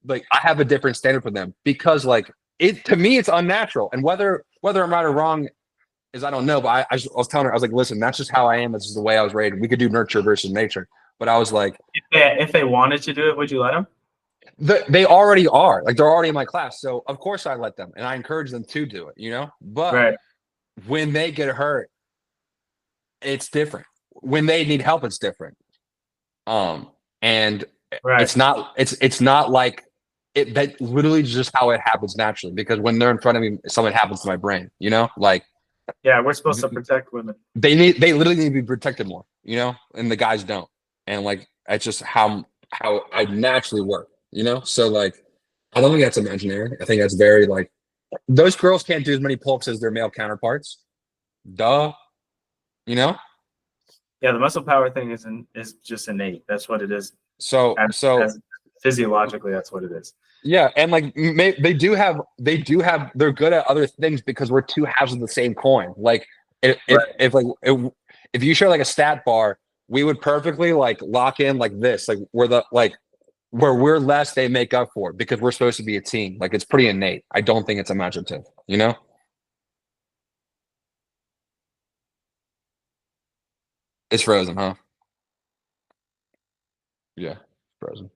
I have a different standard for them because like it to me it's unnatural. And whether I'm right or wrong is I don't know, but I was telling her, I was like, listen, that's just how I am. This is the way I was raised. We could do nurture versus nature. But I was like, if they wanted to do it, would you let them? They already are. Like they're already in my class. So of course I let them and I encourage them to do it, you know? But when they get hurt, it's different. When they need help, it's different. And it's not like it that literally just how it happens naturally because when they're in front of me, something happens to my brain, you know? Like yeah, we're supposed to protect women. They literally need to be protected more, you know, and the guys don't. And like it's just how I naturally work, you know. So like, I don't think that's imaginary. I think that's very like those girls can't do as many pull-ups as their male counterparts. Duh, you know. Yeah, the muscle power thing is just innate. That's what it is. So physiologically, that's what it is. Yeah, and like they're good at other things because we're two halves of the same coin. Like if you share like a stat bar, we would perfectly like lock in like this, like where we're less, they make up for it because we're supposed to be a team. Like it's pretty innate. I don't think it's imaginative, you know? It's frozen, huh? Yeah, frozen.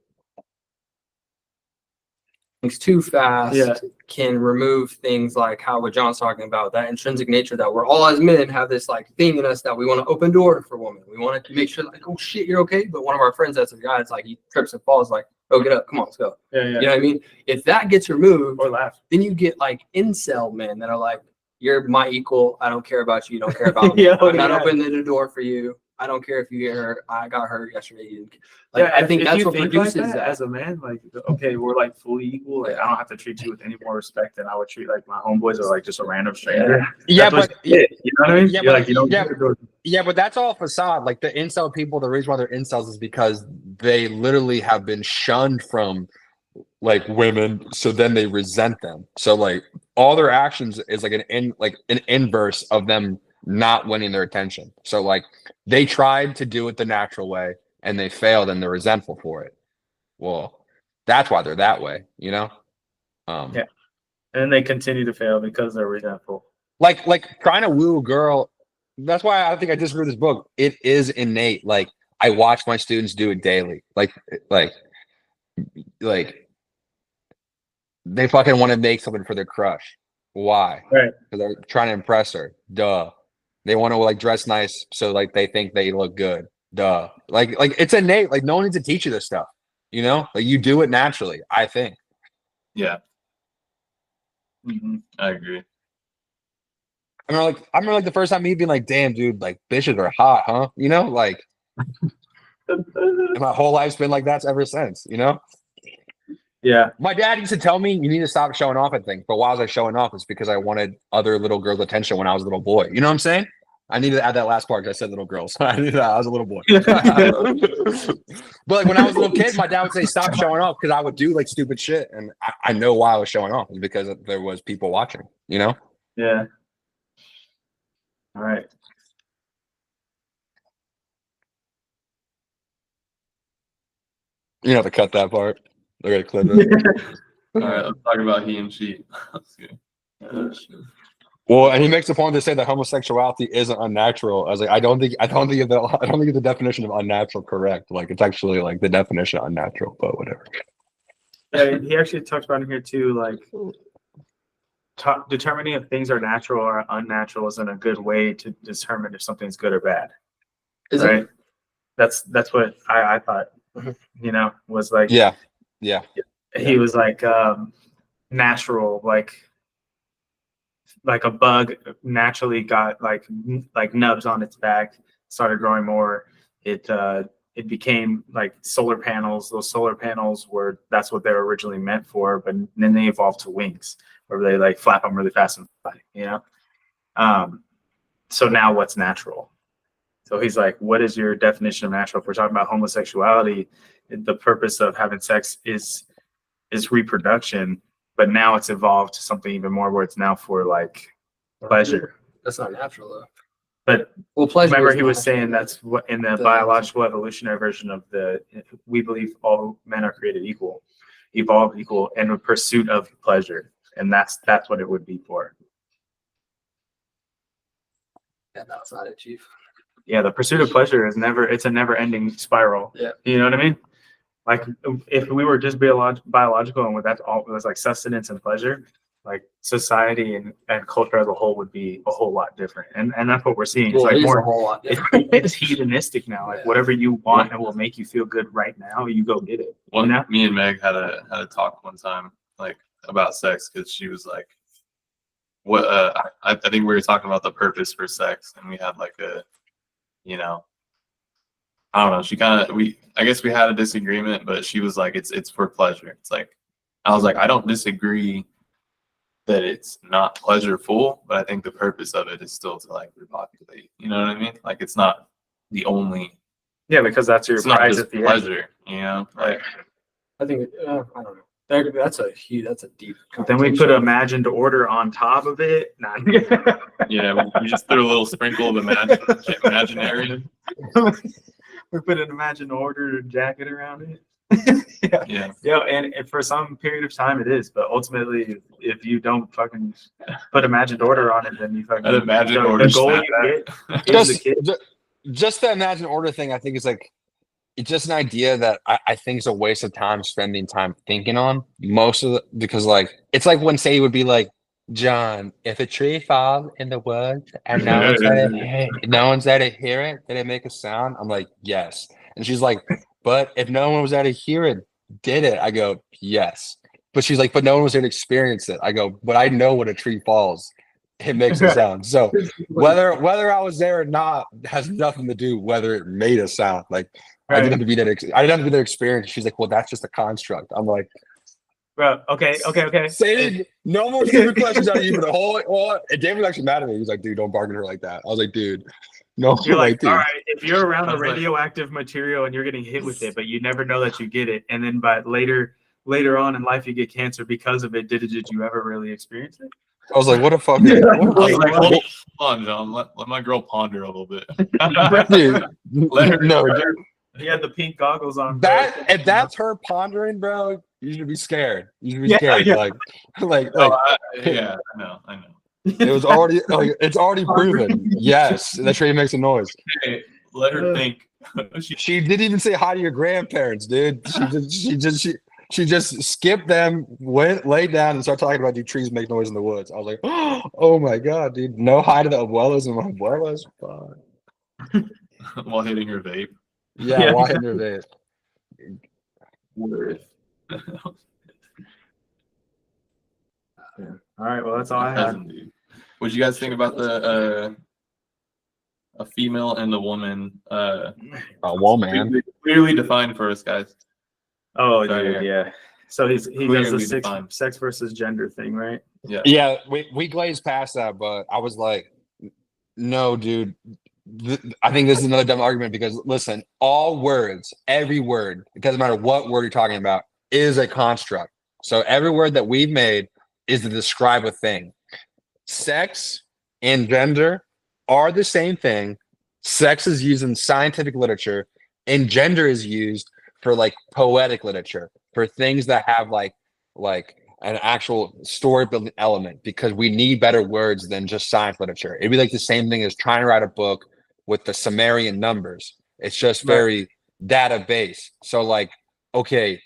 Things too fast can remove things like how what John's talking about, that intrinsic nature that we're all as men have this like thing in us that we want to open door for women. We want to make sure like, oh shit, you're okay. But one of our friends that's a guy, it's like he trips and falls like, oh, get up, come on, let's go. Yeah. You know what I mean? If that gets removed or laugh, then you get like incel men that are like, you're my equal. I don't care about you. You don't care about me. I'm not opening the door for you. I don't care if you get hurt. I got hurt yesterday. Like, I think that's what produces like that. As a man, like, okay, we're like fully equal. Like, I don't have to treat you with any more respect than I would treat like my homeboys or like just a random stranger. Yeah, but you know what I mean? Yeah, but that's all facade. Like the incel people, the reason why they're incels is because they literally have been shunned from like women, so then they resent them. So like all their actions is like an inverse of them not winning their attention. So like they tried to do it the natural way and they failed and they're resentful for it. Well, that's why they're that way, you know? Yeah. And they continue to fail because they're resentful. Like trying to woo a girl. That's why I think I disagree with this book. It is innate. Like I watch my students do it daily. Like they fucking want to make something for their crush. Why? Right. Because they're trying to impress her. Duh. They want to like dress nice so like they think they look good. Duh. Like it's innate. Like no one needs to teach you this stuff. You know, like you do it naturally. I think. Yeah, Mm-hmm. I agree. I remember like the first time me being like, "Damn, dude, like bitches are hot, huh?" You know, like. And my whole life's been like that ever since. You know. Yeah. My dad used to tell me you need to stop showing off at things. But why was I showing off? It's because I wanted other little girls' attention when I was a little boy. You know what I'm saying? I needed to add that last part because I said little girls. I knew that I was a little boy. But like when I was a little kid, my dad would say stop showing off because I would do like stupid shit, and I know why I was showing off is because there was people watching. You know? Yeah. All right. You have to cut that part. They're gonna clip it. All right, let's talk about he and she. Let's see. Well, and he makes the point to say that homosexuality isn't unnatural. I was like, I don't think the definition of unnatural correct. Like it's actually like the definition of unnatural, but whatever. Yeah, he actually talks about in here too, like determining if things are natural or unnatural isn't a good way to determine if something's good or bad. Is right? it? That's what I thought. You know, was like Yeah. He was like natural, like a bug naturally got like nubs on its back, started growing more. It became like solar panels. Those solar panels that's what they were originally meant for, but then they evolved to wings where they like flap them really fast and fly, you know? So now what's natural? So he's like, what is your definition of natural? If we're talking about homosexuality, the purpose of having sex is reproduction, but now it's evolved to something even more where it's now for like pleasure. That's not natural though. But Well, pleasure. remember, is he was natural. saying that's what in the The- biological evolutionary version of we believe all men are created equal, evolved equal, and in pursuit of pleasure, and that's what it would be for. Yeah, that's not it, Chief. Yeah, the pursuit of pleasure it's a never ending spiral. Yeah. You know what I mean? Like if we were just biological and that's all it was like sustenance and pleasure, like society and culture as a whole would be a whole lot different. And that's what we're seeing. It's Well, like it is a more whole lot different. it's hedonistic now. Like Yeah. whatever you want and will make you feel good right now, you go get it. Well, You know? me and Meg had a talk one time, like about sex, because she was like, "What?" I think we were talking about the purpose for sex, and we had like a, you know, I don't know. I guess we had a disagreement, but she was like, "It's for pleasure." It's like, I was like, I don't disagree that it's not pleasureful, but I think the purpose of it is still to like repopulate. You know what I mean? Like it's not the only. Yeah, because that's your It's not prize just at the end. pleasure. You know, like. I think I don't know. That's a deep. Then we put connotation. imagined order on top of it. Nah. Yeah, we just threw a little sprinkle of imaginary. We put an imagined order jacket around it. Yeah. Yeah, and for some period of time it is, but ultimately, if you don't fucking put imagined order on it, then you fucking An imagined the order goal snap you get is the kid. Just the imagined order thing, I think is like it's just an idea that I think is a waste of time spending time thinking on because like it's like when say would be like, John, if a tree falls in the woods and no one's there to hear it, did it make a sound? I'm like, yes. And she's like, but if no one was there to hear it, did it? I go, yes. But she's like, but no one was there to experience it. I go, but I know when a tree falls, it makes a sound. So whether I was there or not has nothing to do whether it made a sound. Like I didn't have to be that. I didn't have to be that experience. She's like, well, that's just a construct. I'm like, Bro, okay. saying no more stupid questions out of you for the whole. Well, and David was actually mad at me. He was like, dude, don't bargain her like that. I was like, dude, No, You're like, dude. all right, if you're around I a was like- radioactive material and you're getting hit with it, but you never know that you get it, and then by later on in life you get cancer because of it. Did you ever really experience it? I was like, what a fucking Yeah. what a- I was like, Wait, hold on, John. Let my girl ponder a little bit. dude. Let her- No, let her- He had the pink goggles on. bro. that if that's her pondering, bro, you should be scared. You should be Yeah, scared. yeah. Like, No, yeah, I know. it was already like it's already proven. Yes, that's why he makes a noise. Hey, let her think. She didn't even say hi to your grandparents, dude. She just skipped them, went, laid down, and started talking about do trees make noise in the woods. I was like, oh my god, dude, no hi to the abuelas and abuelas. Fuck. While hitting her vape. Yeah, why in their vape? Worth. All right, well that's all I have. What'd you guys think about the a female and a woman Oh, well, man. clearly defined for us guys? Oh, Sorry, dude, yeah. So he does Clearly the defined. sex versus gender thing, right? Yeah. Yeah, we glazed past that, but I was like, no, dude. I think this is another dumb argument because listen, all words, every word, it doesn't matter what word you're talking about, is a construct. So every word that we've made is to describe a thing. Sex and gender are the same thing. Sex is used in scientific literature, and gender is used for like poetic literature, for things that have like an actual story building element, because we need better words than just science literature. It'd be like the same thing as trying to write a book with the Sumerian numbers. It's just very data-based. So like, okay,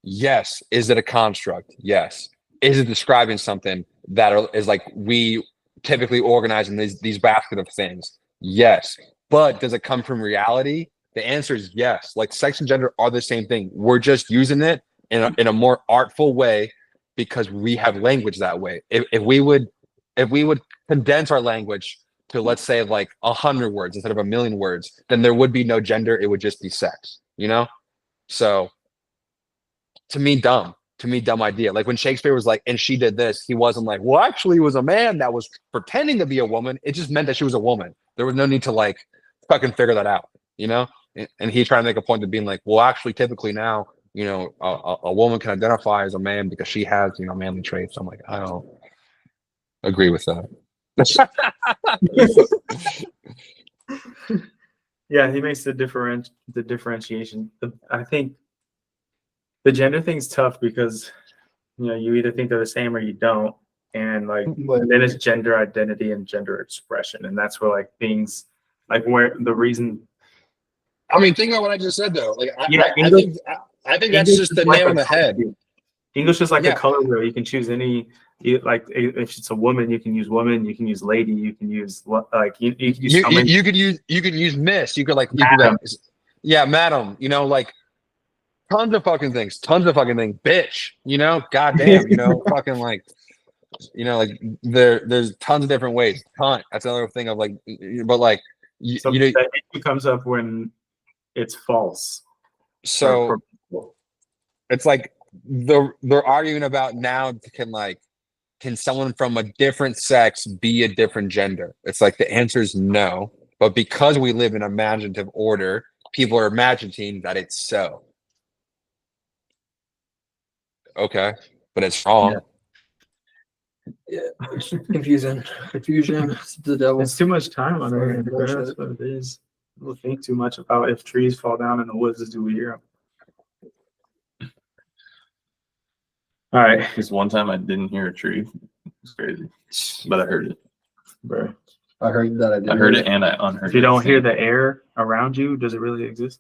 yes, is it a construct? Yes. Is it describing something that is like we typically organize in these basket of things? Yes. But does it come from reality? The answer is yes. Like sex and gender are the same thing. We're just using it in a more artful way because we have language that way. If we would condense our language to, let's say, like 100 words instead of 1,000,000 words, then there would be no gender. It would just be sex, you know? So to me, dumb idea. Like when Shakespeare was like, and she did this, he wasn't like, well, actually it was a man that was pretending to be a woman. It just meant that she was a woman. There was no need to like fucking figure that out, you know? And he tried to make a point of being like, well, actually, typically now, you know, a woman can identify as a man because she has, you know, manly traits. I'm like, I don't agree with that. Yeah, he makes the differentiation. I think the gender thing's tough because you know you either think they're the same or you don't, and like and then it's gender identity and gender expression, and that's where like things like where the reason. I mean, think about what I just said though. Like, Yeah, I think that's English just is the like nail a on the head. color. English is like Yeah. a color wheel. You can choose any. Like if it's a woman, you can use woman. You can use lady. You can use like you can use so many. You could use miss. You could like Madam. yeah, madam. You know, like tons of fucking things. Bitch. You know, goddamn. You know, fucking like. You know, like there's tons of different ways. Cunt. That's another thing of like, but like So you know. that issue comes up when it's false. So it's like they're arguing about now can someone from a different sex be a different gender? It's like the answer is no. But because we live in imaginative order, people are imagining that it's so. Okay, but it's wrong. Yeah, it's confusing. Confusion. It's the devil. It's too much time on Fucking it. bullshit. That's what it is. People think too much about if trees fall down in the woods, do we hear them? All right, Just one time I didn't hear a tree. It's crazy. But I heard it. bro. I heard that. I heard it and I unheard it. If you don't hear the air around you, does it really exist?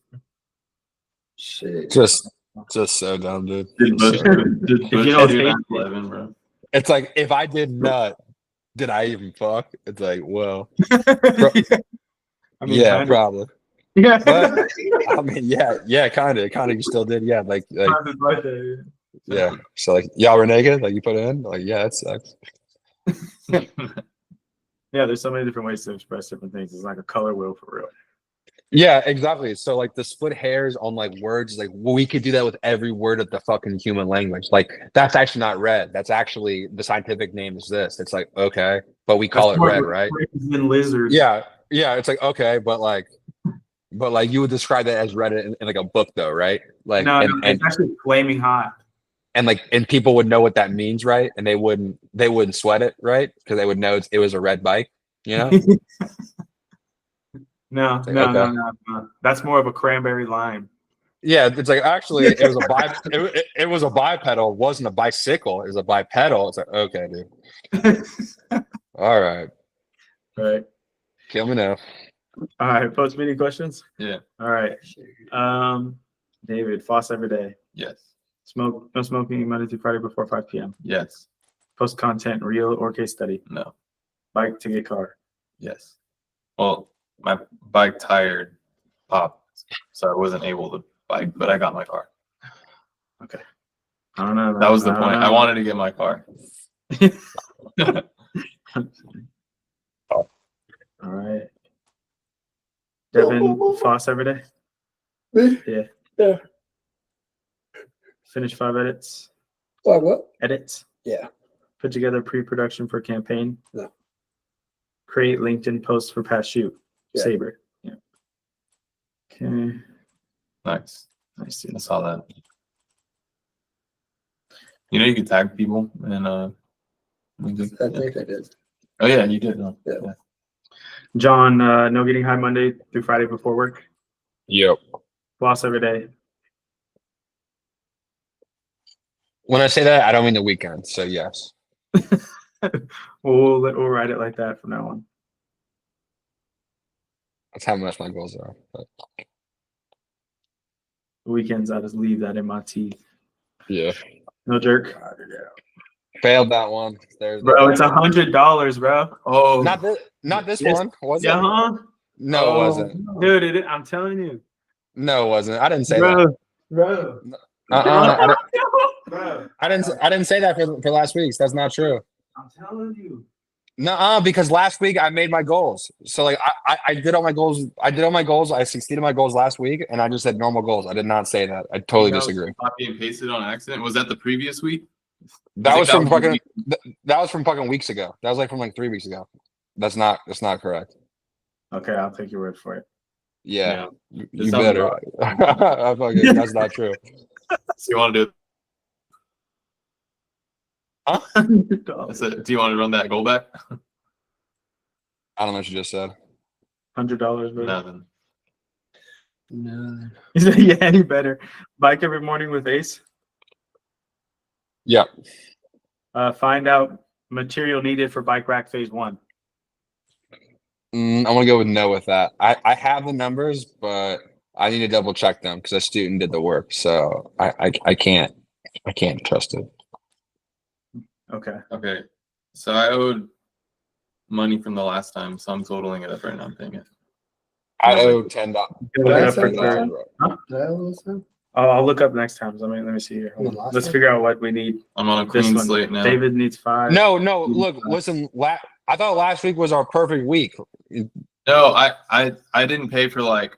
Shit. Just so dumb, dude. Did Bush, did If Bush you don't do hate that it. 11, bro? It's like if I did nut, did I even fuck? It's like, well, I mean, yeah, kind of. probably. Yeah. But I mean, yeah, kind of. You still did, yeah. Like yeah. So like, y'all were naked, like you put it in, like yeah, it sucks. Yeah, there's so many different ways to express different things. It's like a color wheel for real. Yeah, exactly. So like the split hairs on like words, like well, we could do that with every word of the fucking human language. Like that's actually not red. That's actually the scientific name is this. It's like okay, but we call it red, right? And lizards. Yeah, Yeah, it's like okay, but like you would describe that as read it in like a book though, right? Like No, and it's actually flaming hot. and people would know what that means, right? And they wouldn't sweat it, right? Because they would know it was a red bike, you know? No, It's like, no, okay. no, no, no. That's more of a cranberry lime. Yeah, it's like actually it was it was a bipedal, it wasn't a bicycle, it was a bipedal. It's like, okay, dude. All right. Right. Kill me now. All right. Post meeting questions. Yeah. All right. David, floss every day. Yes. No smoking Monday through Friday before 5 p.m. Yes. Post content, real or case study. No. Bike to get car. Yes. Well, my bike tire popped, so I wasn't able to bike, but I got my car. Okay. I don't know. Man. That was the I don't point. know. I wanted to get my car. All right. Devin, floss every day. Yeah. Yeah. Finish 5 edits. What? Edits. Yeah. Put together pre-production for campaign. No. Create LinkedIn posts for past shoot. Yeah. Saber. Yeah. Okay. Nice. Nice. Dude. I saw that. You know, you can tag people and I think I did. Oh yeah, you did. Yeah. John, no getting high Monday through Friday before work. Yep. Floss every day. When I say that, I don't mean the weekend. So yes. We'll write it like that from now on. That's how much my goals are. But Weekends, I just leave that in my teeth. yeah. No jerk. Failed that one. There's Bro, it's $100, bro. Oh, not this Yes. one. Was Yeah, it? huh? No, it wasn't. Dude, I'm telling you. No, it wasn't. I didn't say Bro. that. Bro. Bro. I didn't say that for last week's. That's not true. I'm telling you. No, because last week I made my goals. So like I did all my goals. I did all my goals. I succeeded my goals last week, and I just said normal goals. I did not say that. I totally disagree. Copy and pasted on accident. Was that the previous week? That was that from was fucking. That was from fucking weeks ago. That was like from like 3 weeks ago. That's not correct. Okay, I'll take your word for it. Yeah, It you sounds better. wrong. I fucking, that's not true. So you want to do? $100. I said, do you want to run that goal back? I don't know what you just said. $100, bro. Nothing. No. He said, yeah, you better. Bike every morning with Ace. Yep. Find out material needed for bike rack phase 1. I'm gonna go with no with that. I have the numbers, but I need to double check them because a student did the work, so I can't trust it. Okay. Okay. So I owed money from the last time, so I'm totaling it up right now. I'm paying it. I owe $10. Look it up for $10. third. Did I listen? I'll look up next time. Let me see here. Hold on. Last Let's one? figure out what we need. I'm on a This clean one. slate now. David needs 5. No. Look, listen. I thought last week was our perfect week. No, I didn't pay for like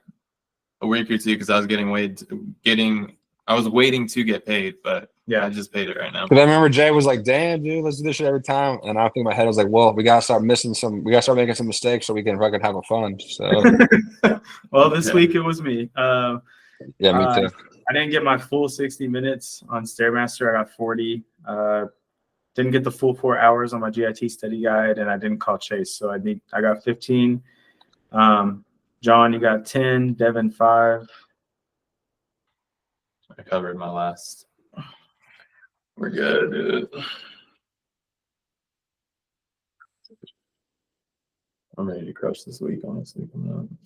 a week or two because I was I was waiting to get paid, but Yeah. I just paid it right now. Because I remember Jay was like, "Damn, dude, let's do this shit every time." And I think in my head I was like, "Well, we gotta start making some mistakes so we can fucking have a fun." So Well, this Yeah. week it was me. yeah, me too. I didn't get my full 60 minutes on Stairmaster. I got 40. Didn't get the full 4 hours on my GIT study guide, and I didn't call Chase. So I got 15. John, you got 10. Devin, 5. I covered my last. We're good, dude. I'm ready to crush this week, honestly. I'm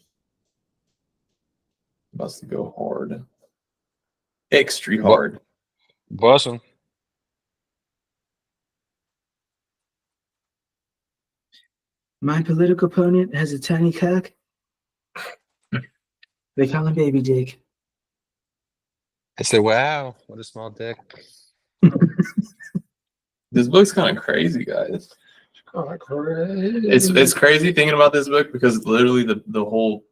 about to go hard. Extra hard. Awesome. My political opponent has a tiny cock. They call him Baby Dick. I said, "Wow, what a small dick." This book's kind of crazy, guys. Oh, It's crazy thinking about this book because literally the whole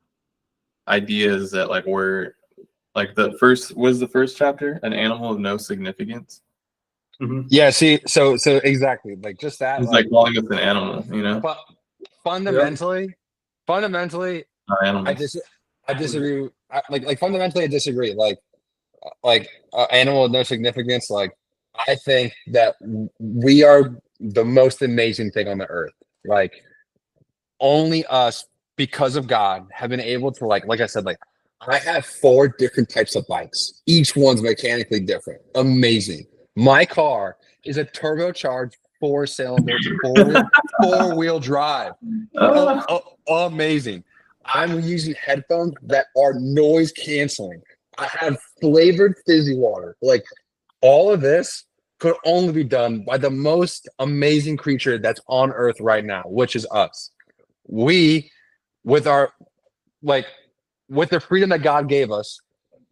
idea is that like we're like the first chapter, an animal of no significance. Yeah. See, so exactly like just that. It's like calling us an animal, you know? But fundamentally, fundamentally, Our I animals. disagree. Like fundamentally, I disagree. Animal with no significance. Like, I think that we are the most amazing thing on the earth. Like, only us, because of God, have been able to like I said, like I have 4 different types of bikes. Each one's mechanically different. Amazing. My car is a turbocharged 4-cylinder, 4-wheel drive. Amazing. I'm using headphones that are noise canceling. I have flavored fizzy water. Like, all of this could only be done by the most amazing creature that's on earth right now, which is us. We, with our like with the freedom that God gave us,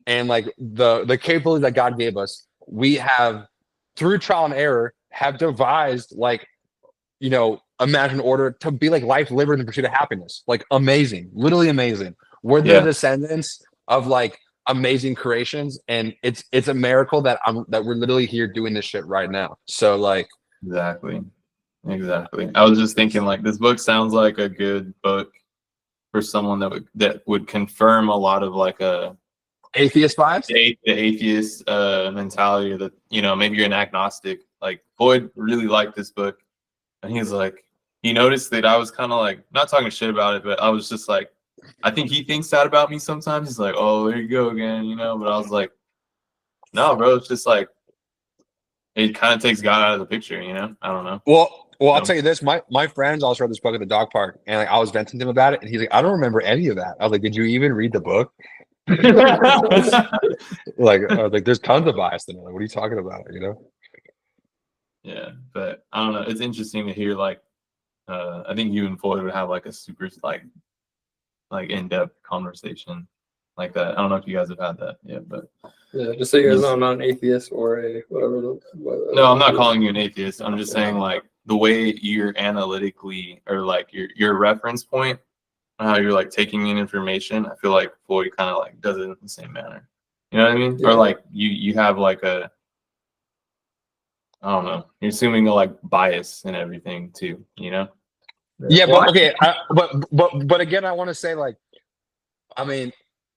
and like the capability that God gave us, we have, through trial and error, have devised like, imagine order to be like life, liberty, and pursuit of happiness. Like, amazing, literally amazing. We're the Yeah. descendants of like amazing creations, and it's a miracle that we're literally here doing this shit right now. So like, Exactly. I was just thinking, like, this book sounds like a good book for someone that would confirm a lot of like atheist vibes. the atheist mentality, that maybe you're an agnostic. Like, Boyd really liked this book, and he's like, he noticed that I was kind of like not talking shit about it, but I was just like, I think he thinks that about me sometimes. He's like, oh, there you go again, but I was like, no, bro, it's just like it kind of takes God out of the picture, I don't know. Well, I'll tell you this. My friends also read this book at the dog park, and like I was venting to him about it, and he's like, I don't remember any of that. I was like, did you even read the book? Like, there's tons of bias in it. Like, what are you talking about? Yeah, but I don't know. It's interesting to hear, like, I think you and Floyd would have like a super like in-depth conversation like that. I don't know if you guys have had that yet, but Yeah, just so you guys know, I'm not an atheist or a whatever. no, I'm not calling you an atheist. I'm just saying, like, the way you're analytically, or like your reference point, how you're like taking in information. I feel like Floyd kind of like does it in the same manner. You know what I mean? Yeah. Or like you have like I don't know. You're assuming a like bias and everything too. Yeah, but okay. But again, I want to say, like, I mean,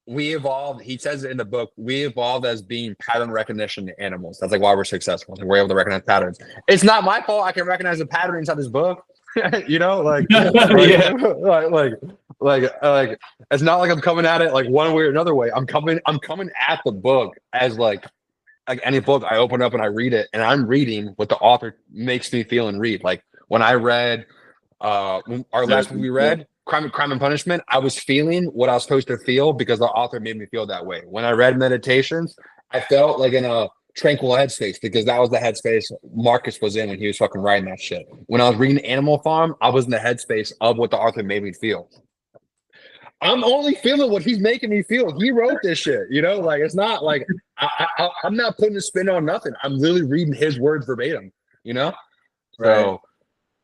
we evolved. He says it in the book. We evolved as being pattern recognition animals. That's like why we're successful. Like, we're able to recognize patterns. It's not my fault. I can recognize the pattern inside this book. Like, Yeah. like, it's not like I'm coming at it like one way or another way. I'm coming at the book as like any book. I open up and I read it, and I'm reading what the author makes me feel and read. Like, when I read our last one we read, Crime and Punishment, I was feeling what I was supposed to feel because the author made me feel that way. When I read Meditations, I felt like in a tranquil headspace because that was the headspace Marcus was in when he was fucking writing that shit. When I was reading Animal Farm, I was in the headspace of what the author made me feel. I'm only feeling what he's making me feel. He wrote this shit, like, it's not like I'm not putting a spin on nothing. I'm literally reading his words verbatim, Right. So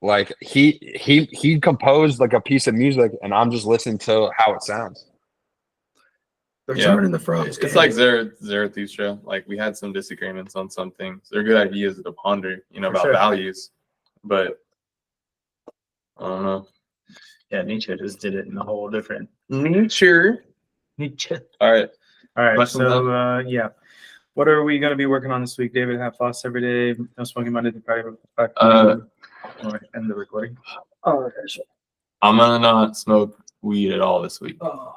like he composed like a piece of music, and I'm just listening to how it sounds. They're Yeah. turning the frogs. It's like Zarathustra. Like, we had some disagreements on some things. They're good ideas to ponder, about sure. values. But I don't know. Yeah, Nietzsche just did it in a whole different Nietzsche. All right. All right, Question so yeah. What are we going to be working on this week, David? Have floss every day. No smoking Monday through Friday. End the recording. Oh, okay, sure. I'm gonna not smoke weed at all this week. Oh.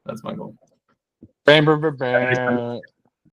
That's my goal. Bam, bam, bam, bam.